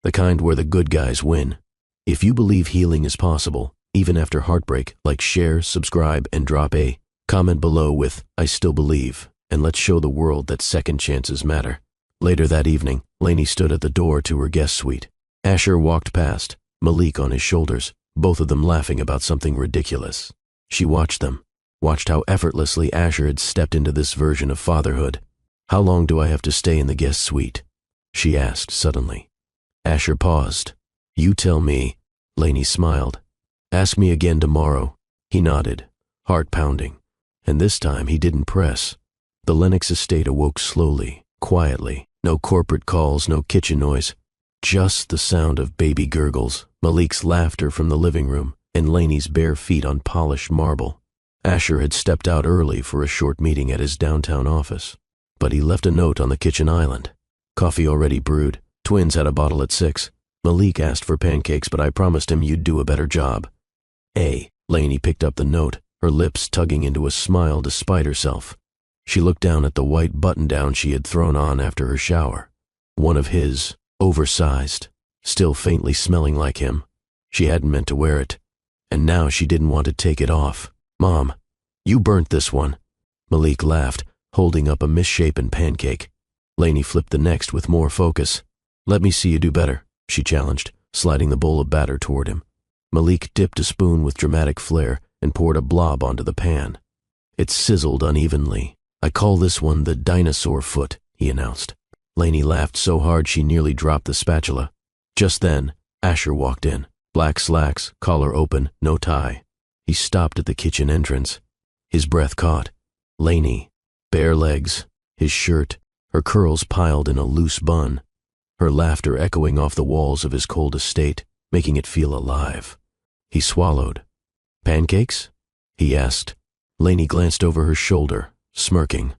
The kind where the good guys win. If you believe healing is possible, even after heartbreak, like share, subscribe, and drop a comment below with, I still believe, and let's show the world that second chances matter. Later that evening, Lainey stood at the door to her guest suite. Asher walked past, Malik on his shoulders, both of them laughing about something ridiculous. She watched them, watched how effortlessly Asher had stepped into this version of fatherhood. How long do I have to stay in the guest suite? She asked suddenly. Asher paused. You tell me. Lainey smiled. Ask me again tomorrow. He nodded, heart pounding. And this time he didn't press. The Lennox estate awoke slowly, quietly. No corporate calls, no kitchen noise. Just the sound of baby gurgles, Malik's laughter from the living room, and Lainey's bare feet on polished marble. Asher had stepped out early for a short meeting at his downtown office, but he left a note on the kitchen island. Coffee already brewed. Twins had a bottle at 6. Malik asked for pancakes, but I promised him you'd do a better job. Lainey picked up the note, her lips tugging into a smile despite herself. She looked down at the white button-down she had thrown on after her shower. One of his, oversized, still faintly smelling like him. She hadn't meant to wear it, and now she didn't want to take it off. Mom, you burnt this one. Malik laughed, holding up a misshapen pancake. Lainey flipped the next with more focus. Let me see you do better, she challenged, sliding the bowl of batter toward him. Malik dipped a spoon with dramatic flair and poured a blob onto the pan. It sizzled unevenly. I call this one the dinosaur foot, he announced. Lainey laughed so hard she nearly dropped the spatula. Just then, Asher walked in. Black slacks, collar open, no tie. He stopped at the kitchen entrance. His breath caught. Lainey, bare legs, his shirt, her curls piled in a loose bun. Her laughter echoing off the walls of his cold estate, making it feel alive. He swallowed. Pancakes? He asked. Lainey glanced over her shoulder, smirking.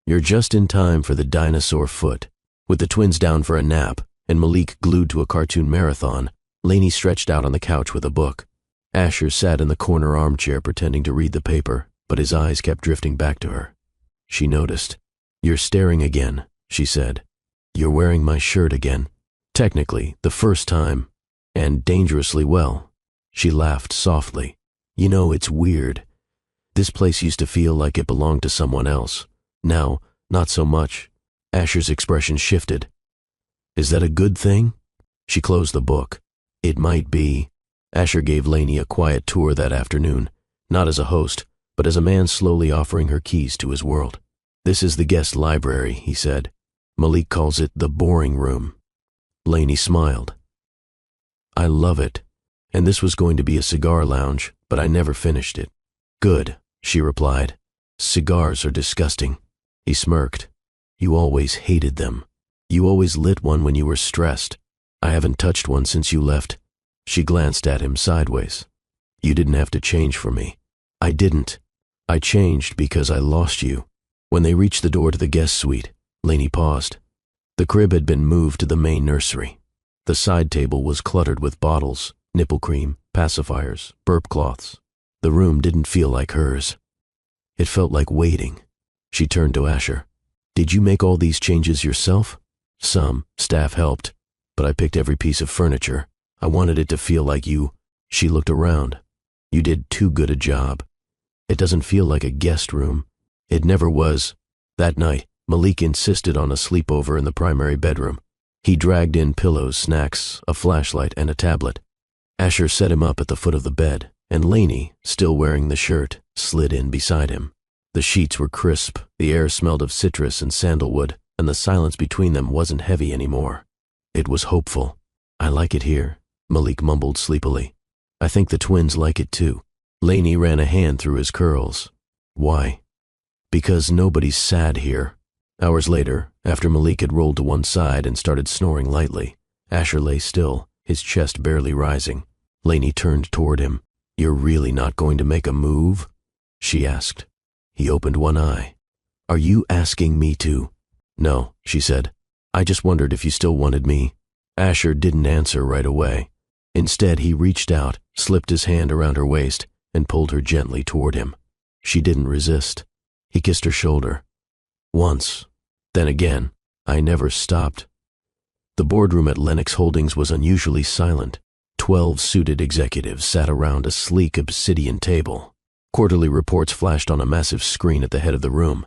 You're just in time for the dinosaur foot. With the twins down for a nap and Malik glued to a cartoon marathon, Lainey stretched out on the couch with a book. Asher sat in the corner armchair pretending to read the paper, but his eyes kept drifting back to her. She noticed. You're staring again, she said. You're wearing my shirt again. Technically, the first time, and dangerously well. She laughed softly. You know, it's weird. This place used to feel like it belonged to someone else. Now, not so much. Asher's expression shifted. Is that a good thing? She closed the book. It might be. Asher gave Lainey a quiet tour that afternoon, not as a host, but as a man slowly offering her keys to his world. This is the guest library, he said. Malik calls it the boring room. Lainey smiled. I love it. And this was going to be a cigar lounge, but I never finished it. Good, she replied. Cigars are disgusting. He smirked. You always hated them. You always lit one when you were stressed. I haven't touched one since you left. She glanced at him sideways. You didn't have to change for me. I didn't. I changed because I lost you. When they reached the door to the guest suite, Lainey paused. The crib had been moved to the main nursery. The side table was cluttered with bottles, nipple cream, pacifiers, burp cloths. The room didn't feel like hers. It felt like waiting. She turned to Asher. Did you make all these changes yourself? Some. Staff helped. But I picked every piece of furniture. I wanted it to feel like you. She looked around. You did too good a job. It doesn't feel like a guest room. It never was. That night, Malik insisted on a sleepover in the primary bedroom. He dragged in pillows, snacks, a flashlight, and a tablet. Asher set him up at the foot of the bed, and Lainey, still wearing the shirt, slid in beside him. The sheets were crisp, the air smelled of citrus and sandalwood, and the silence between them wasn't heavy anymore. It was hopeful. I like it here, Malik mumbled sleepily. I think the twins like it too. Lainey ran a hand through his curls. Why? Because nobody's sad here. Hours later, after Malik had rolled to one side and started snoring lightly, Asher lay still, his chest barely rising. Lainey turned toward him. You're really not going to make a move? She asked. He opened one eye. Are you asking me to? No, she said. I just wondered if you still wanted me. Asher didn't answer right away. Instead, he reached out, slipped his hand around her waist, and pulled her gently toward him. She didn't resist. He kissed her shoulder. Once. Then again. I never stopped. The boardroom at Lennox Holdings was unusually silent. 12 suited executives sat around a sleek obsidian table. Quarterly reports flashed on a massive screen at the head of the room.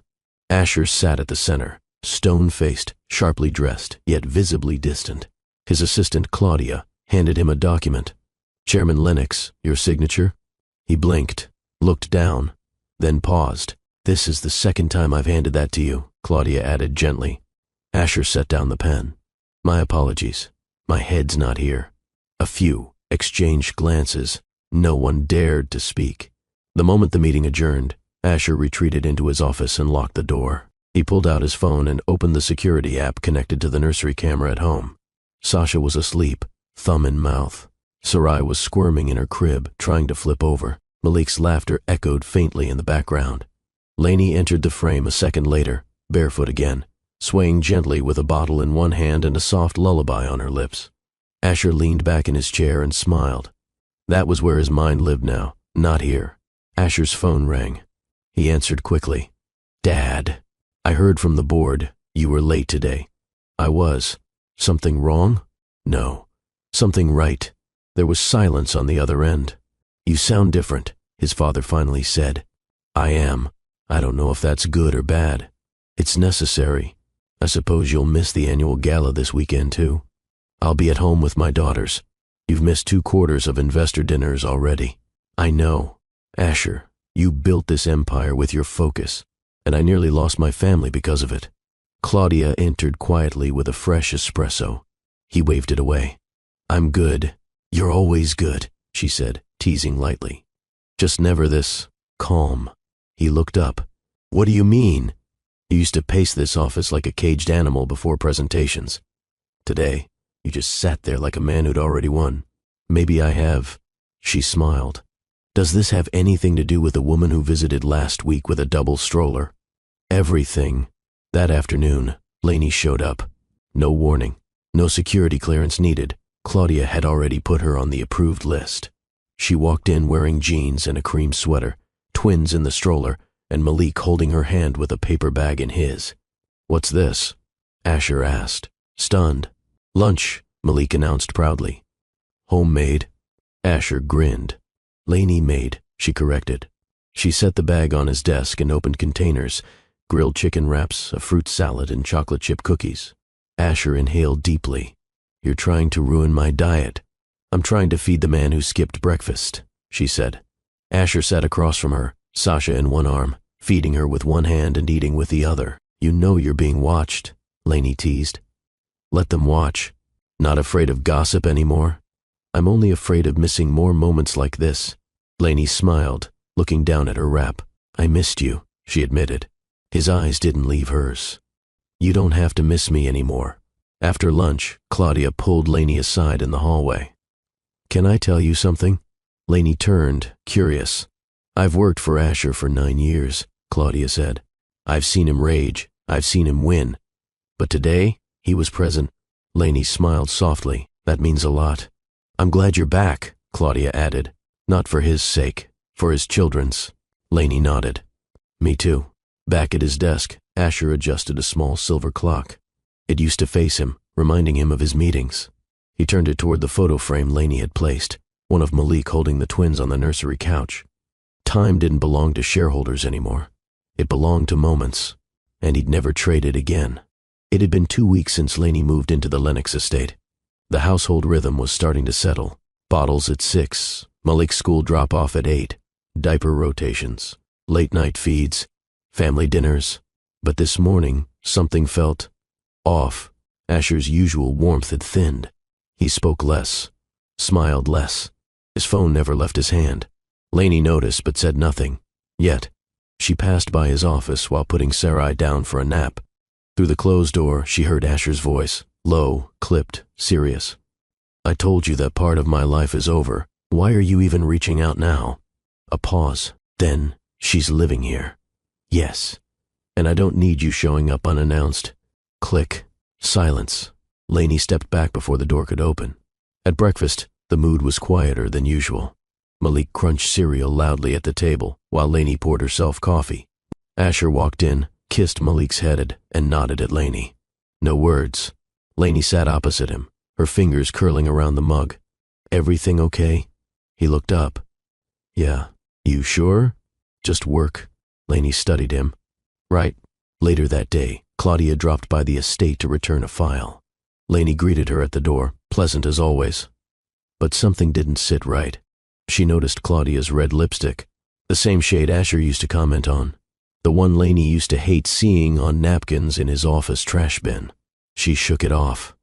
Asher sat at the center, stone-faced, sharply dressed, yet visibly distant. His assistant, Claudia, handed him a document. Chairman Lennox, your signature? He blinked, looked down, then paused. This is the second time I've handed that to you, Claudia added gently. Asher set down the pen. My apologies. My head's not here. A few exchanged glances. No one dared to speak. The moment the meeting adjourned, Asher retreated into his office and locked the door. He pulled out his phone and opened the security app connected to the nursery camera at home. Sasha was asleep, thumb in mouth. Sarai was squirming in her crib, trying to flip over. Malik's laughter echoed faintly in the background. Lainey entered the frame a second later, barefoot again, swaying gently with a bottle in one hand and a soft lullaby on her lips. Asher leaned back in his chair and smiled. That was where his mind lived now, not here. Asher's phone rang. He answered quickly. Dad, I heard from the board. You were late today. I was. Something wrong? No. Something right. There was silence on the other end. You sound different, his father finally said. I am. I don't know if that's good or bad. It's necessary. I suppose you'll miss the annual gala this weekend too. I'll be at home with my daughters. You've missed 2 quarters of investor dinners already. I know. Asher, you built this empire with your focus, and I nearly lost my family because of it. Claudia entered quietly with a fresh espresso. He waved it away. I'm good. You're always good, she said, teasing lightly. Just never this calm. He looked up. What do you mean? You used to pace this office like a caged animal before presentations. Today, you just sat there like a man who'd already won. Maybe I have. She smiled. Does this have anything to do with the woman who visited last week with a double stroller? Everything. That afternoon, Lainey showed up. No warning. No security clearance needed. Claudia had already put her on the approved list. She walked in wearing jeans and a cream sweater, twins in the stroller, and Malik holding her hand with a paper bag in his. What's this? Asher asked, stunned. Lunch, Malik announced proudly. Homemade. Asher grinned. Lainey made, she corrected. She set the bag on his desk and opened containers, grilled chicken wraps, a fruit salad, and chocolate chip cookies. Asher inhaled deeply. You're trying to ruin my diet. I'm trying to feed the man who skipped breakfast, she said. Asher sat across from her, Sasha in one arm, feeding her with one hand and eating with the other. You know you're being watched, Lainey teased. Let them watch. Not afraid of gossip anymore? I'm only afraid of missing more moments like this. Lainey smiled, looking down at her wrap. I missed you. she admitted. His eyes didn't leave hers. You don't have to miss me anymore. After lunch, Claudia pulled Lainey aside in the hallway. Can I tell you something? Lainey turned, curious. I've worked for Asher for 9 years, Claudia said. I've seen him rage. I've seen him win. But today, he was present. Lainey smiled softly. That means a lot. I'm glad you're back, Claudia added. Not for his sake, for his children's. Lainey nodded. Me too. Back at his desk, Asher adjusted a small silver clock. It used to face him, reminding him of his meetings. He turned it toward the photo frame Lainey had placed, one of Malik holding the twins on the nursery couch. Time didn't belong to shareholders anymore. It belonged to moments, and he'd never trade it again. It had been 2 weeks since Lainey moved into the Lennox estate. The household rhythm was starting to settle. Bottles at 6, Malik's school drop-off at 8, diaper rotations, late-night feeds, family dinners. But this morning, something felt off. Asher's usual warmth had thinned. He spoke less, smiled less. His phone never left his hand. Lainey noticed but said nothing. Yet, she passed by his office while putting Sarai down for a nap. Through the closed door, she heard Asher's voice, low, clipped, serious. I told you that part of my life is over. Why are you even reaching out now? A pause. Then, she's living here. Yes. And I don't need you showing up unannounced. Click. Silence. Lainey stepped back before the door could open. At breakfast, the mood was quieter than usual. Malik crunched cereal loudly at the table while Lainey poured herself coffee. Asher walked in, kissed Malik's head, and nodded at Lainey. No words. Lainey sat opposite him, her fingers curling around the mug. Everything okay? He looked up. Yeah. You sure? Just work. Lainey studied him. Right. Later that day, Claudia dropped by the estate to return a file. Lainey greeted her at the door, pleasant as always. But something didn't sit right. She noticed Claudia's red lipstick, the same shade Asher used to comment on, the one Lainey used to hate seeing on napkins in his office trash bin. She shook it off,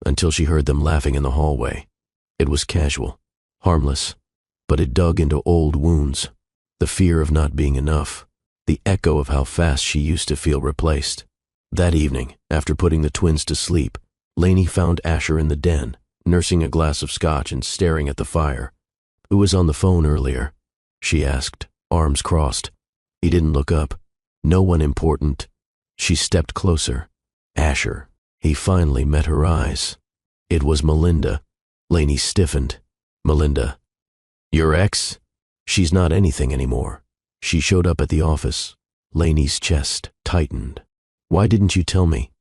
until she heard them laughing in the hallway. It was casual, harmless, but it dug into old wounds, the fear of not being enough, the echo of how fast she used to feel replaced. That evening, after putting the twins to sleep, Lainey found Asher in the den, nursing a glass of scotch and staring at the fire. Who was on the phone earlier? She asked, arms crossed. He didn't look up. No one important. She stepped closer. Asher. He finally met her eyes. It was Melinda. Lainey stiffened. Melinda. Your ex? She's not anything anymore. She showed up at the office. Lainey's chest tightened. Why didn't you tell me?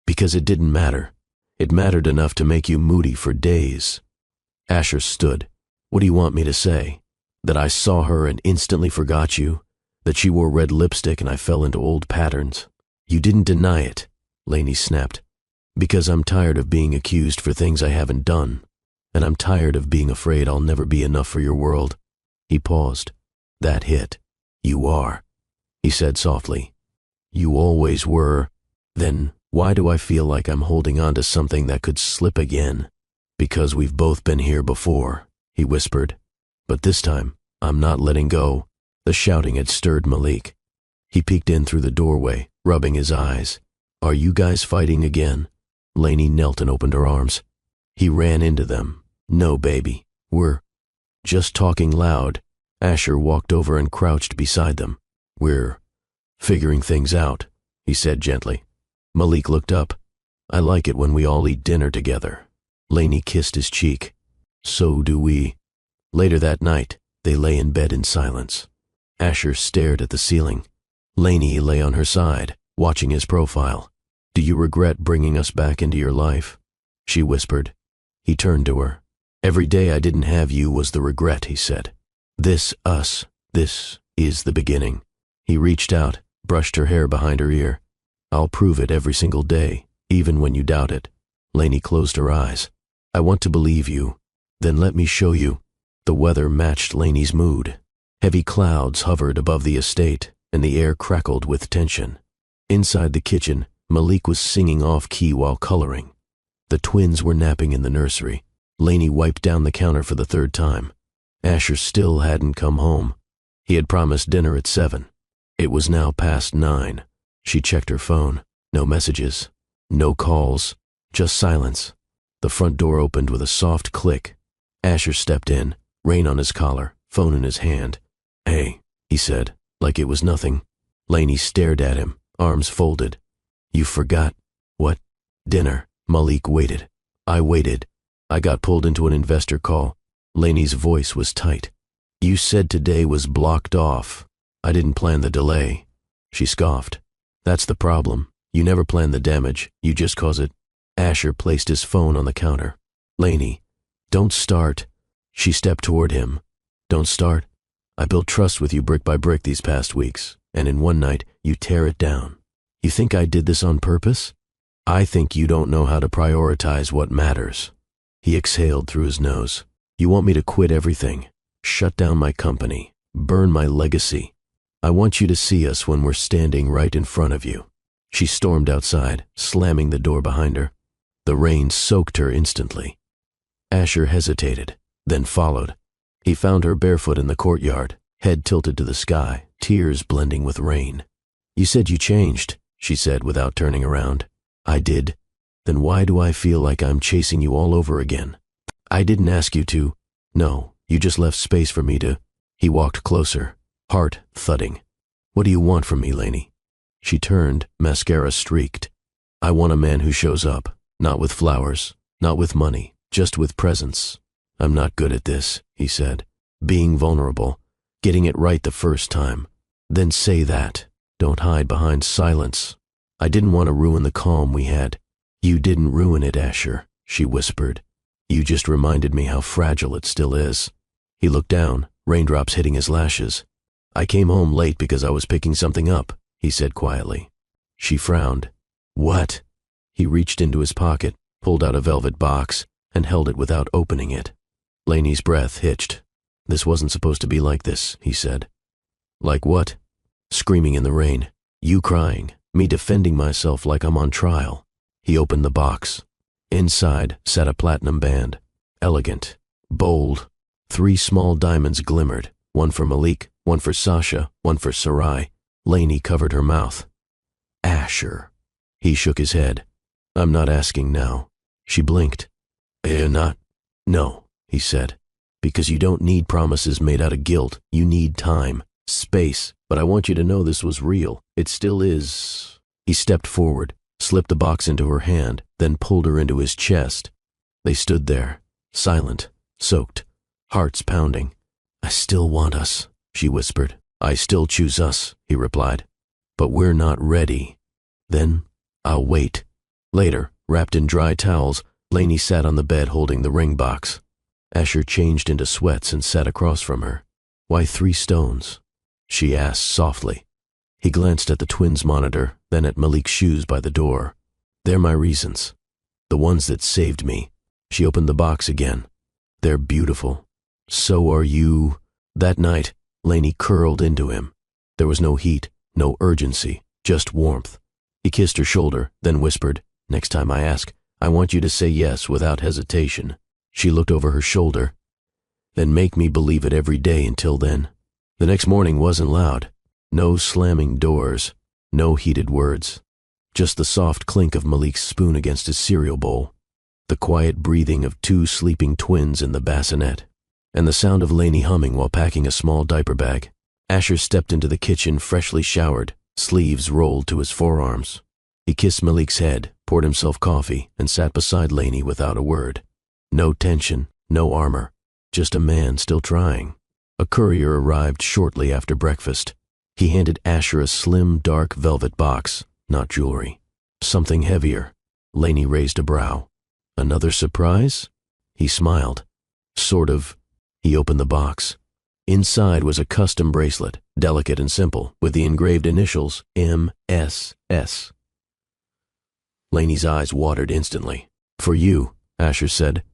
Because it didn't matter. It mattered enough to make you moody for days. Asher stood. What do you want me to say? That I saw her and instantly forgot you? That she wore red lipstick and I fell into old patterns? You didn't deny it, Lainey snapped. Because I'm tired of being accused for things I haven't done. And I'm tired of being afraid I'll never be enough for your world. He paused. That hit. You are, he said softly. You always were. Then why do I feel like I'm holding on to something that could slip again? Because we've both been here before, he whispered. But this time, I'm not letting go. The shouting had stirred Malik. He peeked in through the doorway, rubbing his eyes. Are you guys fighting again? Lainey knelt and opened her arms. He ran into them. No, baby. We're just talking loud. Asher walked over and crouched beside them. We're figuring things out, he said gently. Malik looked up. I like it when we all eat dinner together. Lainey kissed his cheek. So do we. Later that night, they lay in bed in silence. Asher stared at the ceiling. Lainey lay on her side, watching his profile. Do you regret bringing us back into your life? She whispered. He turned to her. Every day I didn't have you was the regret, he said. This is the beginning. He reached out, brushed her hair behind her ear. I'll prove it every single day, even when you doubt it. Lainey closed her eyes. I want to believe you. Then let me show you. The weather matched Lainey's mood. Heavy clouds hovered above the estate, and the air crackled with tension. Inside the kitchen, Malik was singing off-key while coloring. The twins were napping in the nursery. Lainey wiped down the counter for the 3rd time. Asher still hadn't come home. He had promised dinner at 7. It was now past 9. She checked her phone. No messages. No calls. Just silence. The front door opened with a soft click. Asher stepped in, rein on his collar, phone in his hand. "Hey," he said, like it was nothing. Lainey stared at him, arms folded. "You forgot." "What?" "Dinner." Malik waited. "I waited. I got pulled into an investor call." Lainey's voice was tight. "You said today was blocked off. I didn't plan the delay." She scoffed. "That's the problem. You never plan the damage, you just cause it." Asher placed his phone on the counter. "Lainey, don't start." She stepped toward him. "Don't start? I built trust with you brick by brick these past weeks, and in one night you tear it down. You think I did this on purpose? I think you don't know how to prioritize what matters." He exhaled through his nose. "You want me to quit everything, shut down my company, burn my legacy. I want you to see us when we're standing right in front of you." She stormed outside, slamming the door behind her. The rain soaked her instantly. Asher hesitated, then followed. He found her barefoot in the courtyard, head tilted to the sky, tears blending with rain. "You said you changed," she said without turning around. "I did. Then why do I feel like I'm chasing you all over again?" "I didn't ask you to." "No, you just left space for me to." He walked closer, heart thudding. "What do you want from me, Lainey?" She turned, mascara streaked. "I want a man who shows up, not with flowers, not with money, just with presence." "I'm not good at this," he said. "Being vulnerable, getting it right the first time. Then say that. Don't hide behind silence. I didn't want to ruin the calm we had." "You didn't ruin it, Asher," she whispered. "You just reminded me how fragile it still is." He looked down, raindrops hitting his lashes. "I came home late because I was picking something up," he said quietly. She frowned. "What?" He reached into his pocket, pulled out a velvet box, and held it without opening it. Lainey's breath hitched. "This wasn't supposed to be like this," he said. "Like what?" "Screaming in the rain. You crying. Me defending myself like I'm on trial." He opened the box. Inside sat a platinum band. Elegant. Bold. 3 small diamonds glimmered. One for Malik, one for Sasha, one for Sarai. Lainey covered her mouth. "Asher." He shook his head. "I'm not asking now." She blinked. "You're not?" "No," he said. "Because you don't need promises made out of guilt. You need time, space. But I want you to know this was real. It still is." He stepped forward, slipped the box into her hand, then pulled her into his chest. They stood there, silent, soaked, hearts pounding. "I still want us," she whispered. "I still choose us," he replied. "But we're not ready." "Then I'll wait." Later, wrapped in dry towels, Lainey sat on the bed holding the ring box. Asher changed into sweats and sat across from her. "Why 3 stones?" she asked softly. He glanced at the twins' monitor, then at Malik's shoes by the door. "They're my reasons. The ones that saved me." She opened the box again. "They're beautiful. So are you." That night, Lainey curled into him. There was no heat, no urgency, just warmth. He kissed her shoulder, then whispered, "Next time I ask, I want you to say yes without hesitation." She looked over her shoulder. "Then make me believe it every day until then." The next morning wasn't loud. No slamming doors, no heated words. Just the soft clink of Malik's spoon against his cereal bowl, the quiet breathing of 2 sleeping twins in the bassinet, and the sound of Lainey humming while packing a small diaper bag. Asher stepped into the kitchen freshly showered, sleeves rolled to his forearms. He kissed Malik's head, poured himself coffee, and sat beside Lainey without a word. No tension, no armor, just a man still trying. A courier arrived shortly after breakfast. He handed Asher a slim, dark velvet box, not jewelry. Something heavier. Lainey raised a brow. "Another surprise?" He smiled. "Sort of." He opened the box. Inside was a custom bracelet, delicate and simple, with the engraved initials M.S.S. Lainey's eyes watered instantly. "For you," Asher said.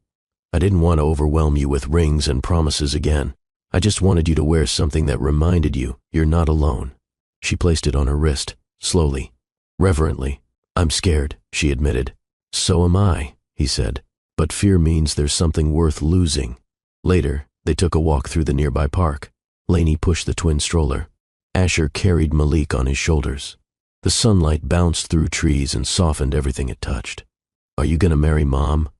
"I didn't want to overwhelm you with rings and promises again. I just wanted you to wear something that reminded you you're not alone." She placed it on her wrist, slowly, reverently. "I'm scared," she admitted. "So am I," he said. "But fear means there's something worth losing." Later, they took a walk through the nearby park. Lainey pushed the twin stroller. Asher carried Malik on his shoulders. The sunlight bounced through trees and softened everything it touched. "Are you gonna marry Mom?"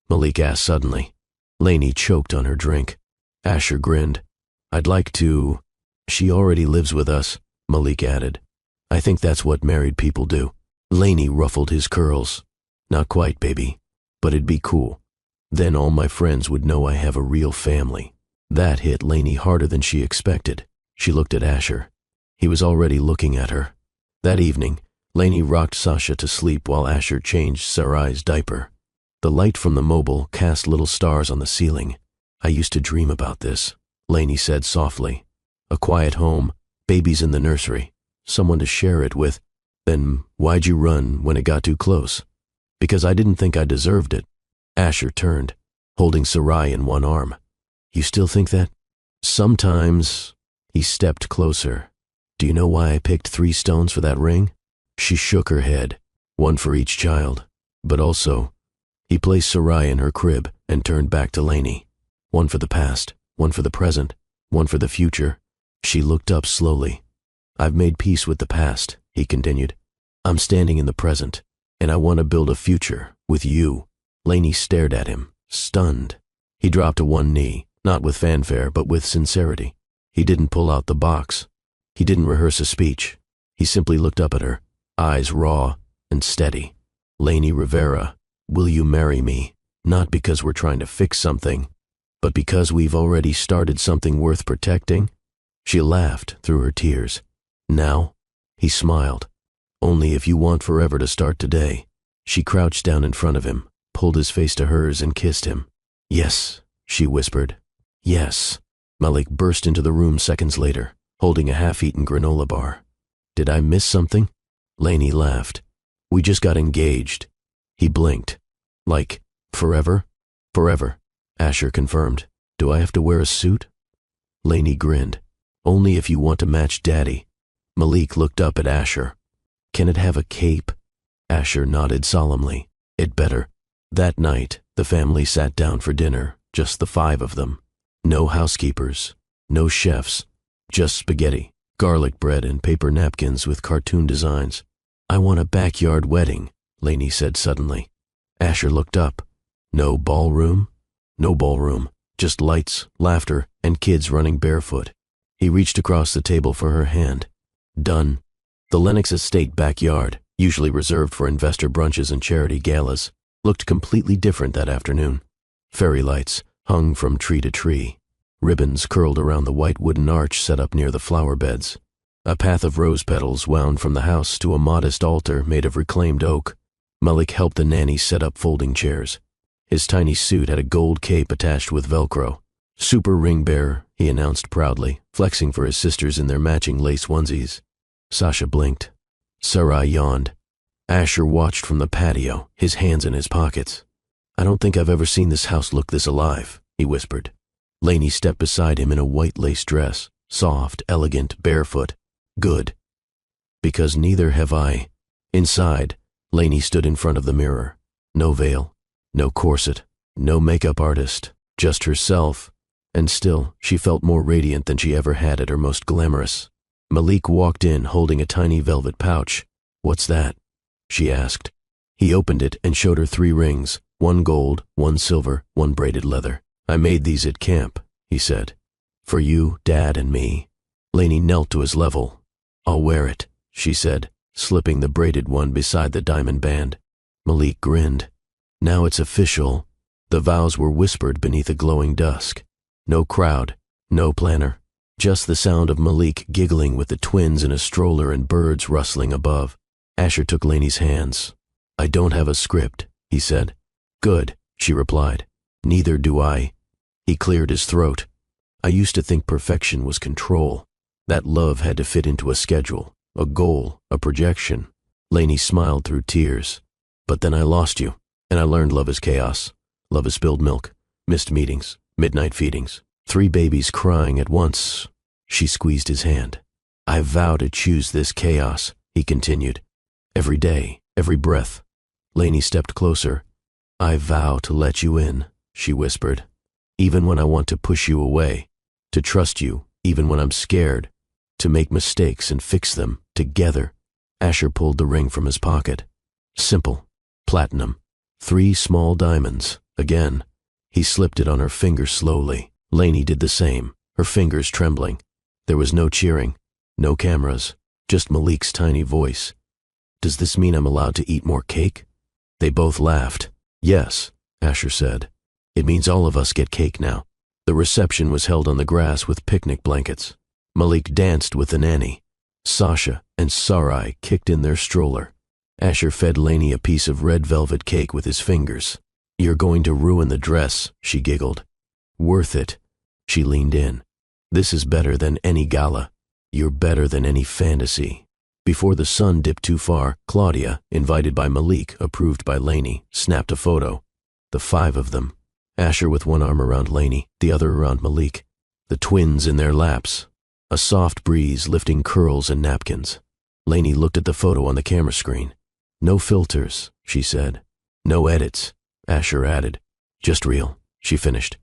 Malik asked suddenly. Lainey choked on her drink. Asher grinned. "I'd like to." "She already lives with us," Malik added. "I think that's what married people do." Lainey ruffled his curls. "Not quite, baby, but it'd be cool. Then all my friends would know I have a real family." That hit Lainey harder than she expected. She looked at Asher. He was already looking at her. That evening, Lainey rocked Sasha to sleep while Asher changed Sarai's diaper. The light from the mobile cast little stars on the ceiling. "I used to dream about this," Lainey said softly. "A quiet home, babies in the nursery, someone to share it with. Then why'd you run when it got too close?" "Because I didn't think I deserved it." Asher turned, holding Sarai in one arm. "You still think that?" "Sometimes." He stepped closer. "Do you know why I picked 3 stones for that ring?" She shook her head. "One for each child. But also," he placed Sarai in her crib and turned back to Lainey. "One for the past, one for the present, one for the future." She looked up slowly. "I've made peace with the past," he continued. "I'm standing in the present, and I want to build a future with you." Lainey stared at him, stunned. He dropped to one knee, not with fanfare, but with sincerity. He didn't pull out the box. He didn't rehearse a speech. He simply looked up at her, eyes raw and steady. "Lainey Rivera, will you marry me? Not because we're trying to fix something, but because we've already started something worth protecting?" She laughed through her tears. "Now?" He smiled. "Only if you want forever to start today." She crouched down in front of him, pulled his face to hers and kissed him. "Yes," she whispered. "Yes." Malik burst into the room seconds later, holding a half-eaten granola bar. "Did I miss something?" Lainey laughed. "We just got engaged." He blinked. "Like, forever?" "Forever," Asher confirmed. "Do I have to wear a suit?" Lainey grinned. "Only if you want to match Daddy." Malik looked up at Asher. "Can it have a cape?" Asher nodded solemnly. "It better." That night, the family sat down for dinner, just the 5 of them. No housekeepers, no chefs, just spaghetti, garlic bread, and paper napkins with cartoon designs. "I want a backyard wedding," Lainey said suddenly. Asher looked up. "No ballroom?" "No ballroom, just lights, laughter, and kids running barefoot." He reached across the table for her hand. "Done." The Lennox Estate backyard, usually reserved for investor brunches and charity galas, looked completely different that afternoon. Fairy lights hung from tree to tree. Ribbons curled around the white wooden arch set up near the flower beds. A path of rose petals wound from the house to a modest altar made of reclaimed oak. Malik helped the nanny set up folding chairs. His tiny suit had a gold cape attached with Velcro. "Super ring bearer," he announced proudly, flexing for his sisters in their matching lace onesies. Sasha blinked. Sarai yawned. Asher watched from the patio, his hands in his pockets. "I don't think I've ever seen this house look this alive," he whispered. Lainey stepped beside him in a white lace dress, soft, elegant, barefoot. "Good. Because neither have I." Inside, Lainey stood in front of the mirror. No veil, no corset, no makeup artist, just herself. And still, she felt more radiant than she ever had at her most glamorous. Malik walked in holding a tiny velvet pouch. "What's that?" she asked. He opened it and showed her 3 rings, 1 gold, 1 silver, 1 braided leather. "I made these at camp," he said. "For you, Dad, and me." Lainey knelt to his level. "I'll wear it," she said, slipping the braided one beside the diamond band. Malik grinned. "Now it's official." The vows were whispered beneath a glowing dusk. No crowd, no planner, just the sound of Malik giggling with the twins in a stroller and birds rustling above. Asher took Lainey's hands. "I don't have a script," he said. "Good," she replied. "Neither do I." He cleared his throat. "I used to think perfection was control. That love had to fit into a schedule, a goal, a projection." Lainey smiled through tears. "But then I lost you, and I learned love is chaos. Love is spilled milk, missed meetings, midnight feedings, 3 babies crying at once." She squeezed his hand. "I vow to choose this chaos," he continued. "Every day, every breath." Lainey stepped closer. "I vow to let you in," she whispered. "Even when I want to push you away. To trust you, even when I'm scared. to make mistakes and fix them together. Asher pulled the ring from his pocket. Simple. Platinum. 3 small diamonds. Again. He slipped it on her finger slowly. Lainey did the same, her fingers trembling. There was no cheering, no cameras, just Malik's tiny voice. Does this mean I'm allowed to eat more cake? They both laughed. Yes, Asher said. It means all of us get cake now. The reception was held on the grass with picnic blankets. Malik danced with the nanny. Sasha and Sarai kicked in their stroller. Asher fed Lainey a piece of red velvet cake with his fingers. You're going to ruin the dress, she giggled. Worth it. She leaned in. This is better than any gala. You're better than any fantasy. Before the sun dipped too far, Claudia, invited by Malik, approved by Lainey, snapped a photo. The 5 of them. Asher with one arm around Lainey, the other around Malik. The twins in their laps. A soft breeze lifting curls and napkins. Lainey looked at the photo on the camera screen. No filters, she said. No edits, Asher added. Just real, she finished.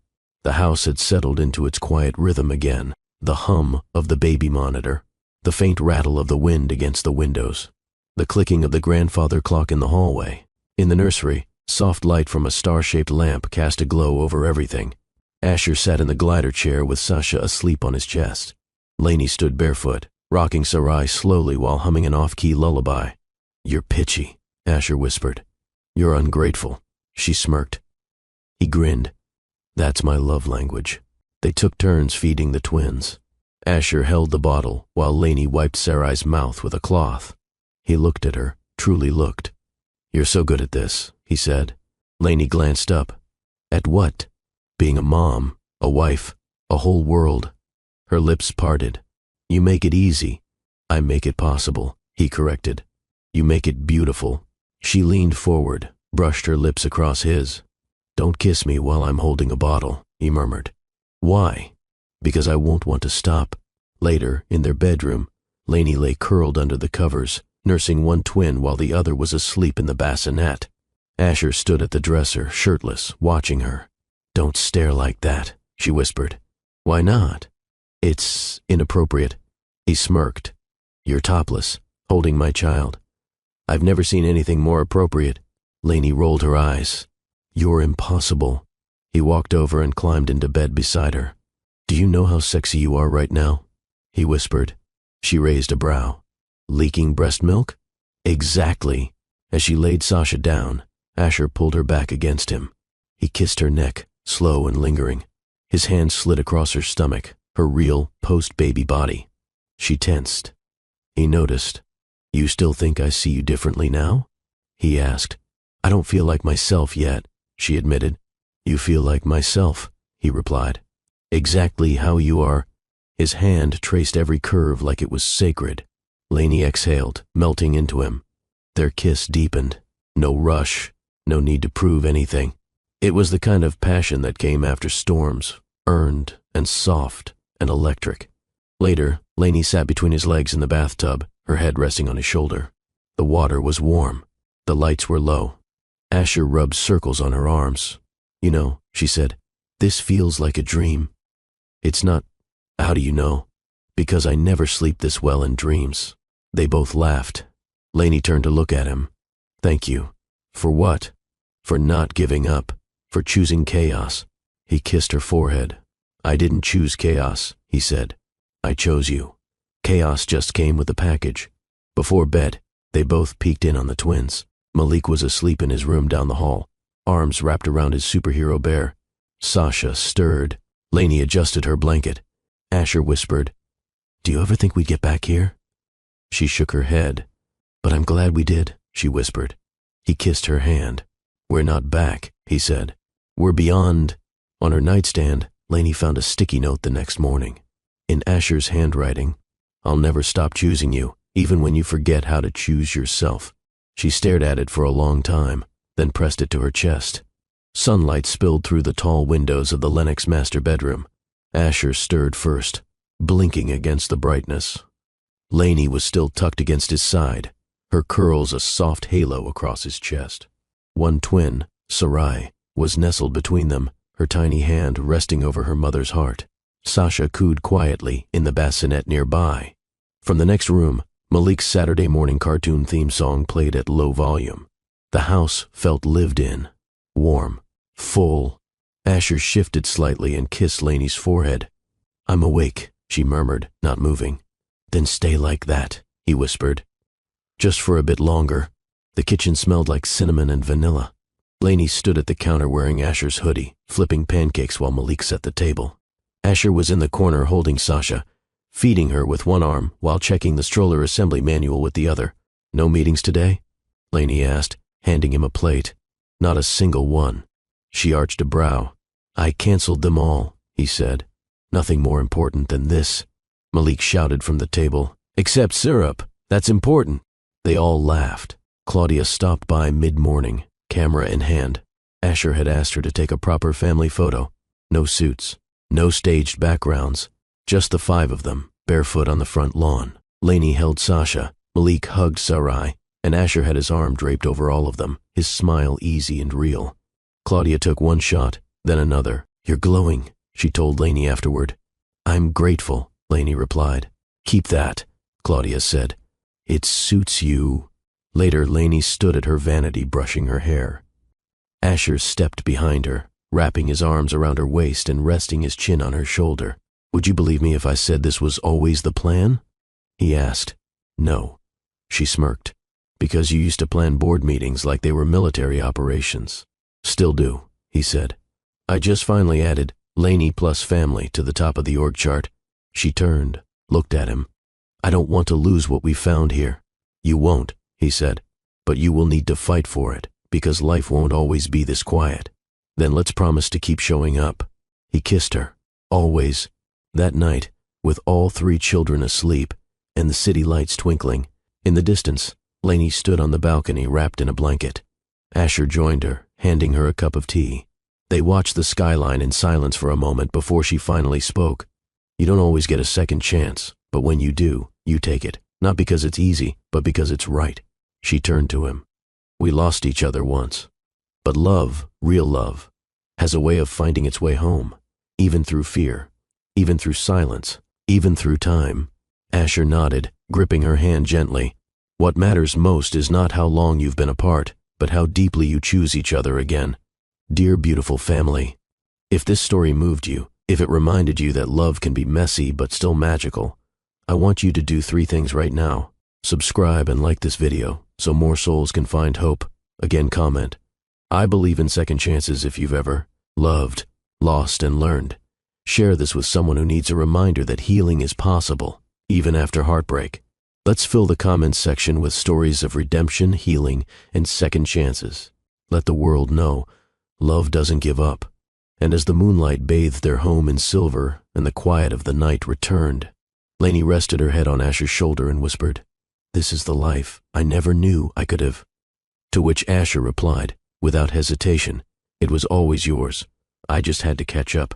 The house had settled into its quiet rhythm again. The hum of the baby monitor. The faint rattle of the wind against the windows. The clicking of the grandfather clock in the hallway. In the nursery, soft light from a star-shaped lamp cast a glow over everything. Asher sat in the glider chair with Sasha asleep on his chest. Lainey stood barefoot, rocking Sarai slowly while humming an off-key lullaby. You're pitchy, Asher whispered. You're ungrateful, she smirked. He grinned. That's my love language. They took turns feeding the twins. Asher held the bottle while Lainey wiped Sarai's mouth with a cloth. He looked at her, truly looked. You're so good at this, he said. Lainey glanced up. At what? Being a mom, a wife, a whole world. Her lips parted. You make it easy. I make it possible, he corrected. You make it beautiful. She leaned forward, brushed her lips across his. Don't kiss me while I'm holding a bottle, he murmured. Why? Because I won't want to stop. Later, in their bedroom, Lainey lay curled under the covers, nursing one twin while the other was asleep in the bassinet. Asher stood at the dresser, shirtless, watching her. Don't stare like that, she whispered. Why not? It's inappropriate. He smirked. You're topless, holding my child. I've never seen anything more appropriate. Lainey rolled her eyes. You're impossible. He walked over and climbed into bed beside her. Do you know how sexy you are right now? He whispered. She raised a brow. Leaking breast milk? Exactly. As she laid Sasha down, Asher pulled her back against him. He kissed her neck, slow and lingering. His hand slid across her stomach, her real, post-baby body. She tensed. He noticed. You still think I see you differently now? He asked. I don't feel like myself yet, she admitted. You feel like myself, he replied. Exactly how you are. His hand traced every curve like it was sacred. Lainey exhaled, melting into him. Their kiss deepened. No rush, no need to prove anything. It was the kind of passion that came after storms, earned and soft and electric. Later, Lainey sat between his legs in the bathtub, her head resting on his shoulder. The water was warm. The lights were low. Asher rubbed circles on her arms. You know, she said, this feels like a dream. It's not. How do you know? Because I never sleep this well in dreams. They both laughed. Lainey turned to look at him. Thank you. For what? For not giving up. For choosing chaos. He kissed her forehead. I didn't choose chaos, he said. I chose you. Chaos just came with the package. Before bed, they both peeked in on the twins. Malik was asleep in his room down the hall, arms wrapped around his superhero bear. Sasha stirred. Lainey adjusted her blanket. Asher whispered, Do you ever think we'd get back here? She shook her head. But I'm glad we did, she whispered. He kissed her hand. We're not back, he said. We're beyond. On her nightstand, Lainey found a sticky note the next morning. In Asher's handwriting, I'll never stop choosing you, even when you forget how to choose yourself. She stared at it for a long time, then pressed it to her chest. Sunlight spilled through the tall windows of the Lennox master bedroom. Asher stirred first, blinking against the brightness. Lainey was still tucked against his side, her curls a soft halo across his chest. One twin, Sarai, was nestled between them, her tiny hand resting over her mother's heart. Sasha cooed quietly in the bassinet nearby, From the next room, Malik's Saturday morning cartoon theme song played at low volume. The house felt lived in, warm, full. Asher shifted slightly and kissed Lainey's forehead. "I'm awake," she murmured, not moving. "Then stay like that," he whispered. Just for a bit longer. The kitchen smelled like cinnamon and vanilla. Lainey stood at the counter wearing Asher's hoodie, flipping pancakes while Malik set the table. Asher was in the corner holding Sasha, feeding her with one arm while checking the stroller assembly manual with the other. "No meetings today?" Lainey asked, handing him a plate. "Not a single one." She arched a brow. "I canceled them all," he said. "Nothing more important than this." Malik shouted from the table, "Except syrup. That's important." They all laughed. Claudia stopped by mid-morning, camera in hand. Asher had asked her to take a proper family photo. No suits, no staged backgrounds, just the five of them, barefoot on the front lawn. Lainey held Sasha, Malik hugged Sarai, and Asher had his arm draped over all of them, his smile easy and real. Claudia took one shot, then another. "You're glowing," she told Lainey afterward. "I'm grateful," Lainey replied. "Keep that," Claudia said. "It suits you." Later, Lainey stood at her vanity brushing her hair. Asher stepped behind her, wrapping his arms around her waist and resting his chin on her shoulder. "Would you believe me if I said this was always the plan?" he asked. "No," she smirked. "Because you used to plan board meetings like they were military operations." "Still do," he said. "I just finally added Lainey plus family to the top of the org chart." She turned, looked at him. "I don't want to lose what we found here." "You won't," he said, "but you will need to fight for it, because life won't always be this quiet. Then let's promise to keep showing up." He kissed her. Always. That night, with all three children asleep, and the city lights twinkling, in the distance, Lainey stood on the balcony wrapped in a blanket. Asher joined her, handing her a cup of tea. They watched the skyline in silence for a moment before she finally spoke. "You don't always get a second chance, but when you do, you take it, not because it's easy, but because it's right." She turned to him. "We lost each other once. But love, real love, has a way of finding its way home, even through fear, even through silence, even through time." Asher nodded, gripping her hand gently. "What matters most is not how long you've been apart, but how deeply you choose each other again. Dear beautiful family, if this story moved you, if it reminded you that love can be messy but still magical, I want you to do 3 things right now. Subscribe and like this video so more souls can find hope. Again, comment. I believe in second chances if you've ever loved, lost, and learned. Share this with someone who needs a reminder that healing is possible, even after heartbreak. Let's fill the comments section with stories of redemption, healing, and second chances. Let the world know love doesn't give up. And as the moonlight bathed their home in silver and the quiet of the night returned, Lainey rested her head on Asher's shoulder and whispered, "This is the life I never knew I could have." To which Asher replied, without hesitation, "It was always yours. I just had to catch up."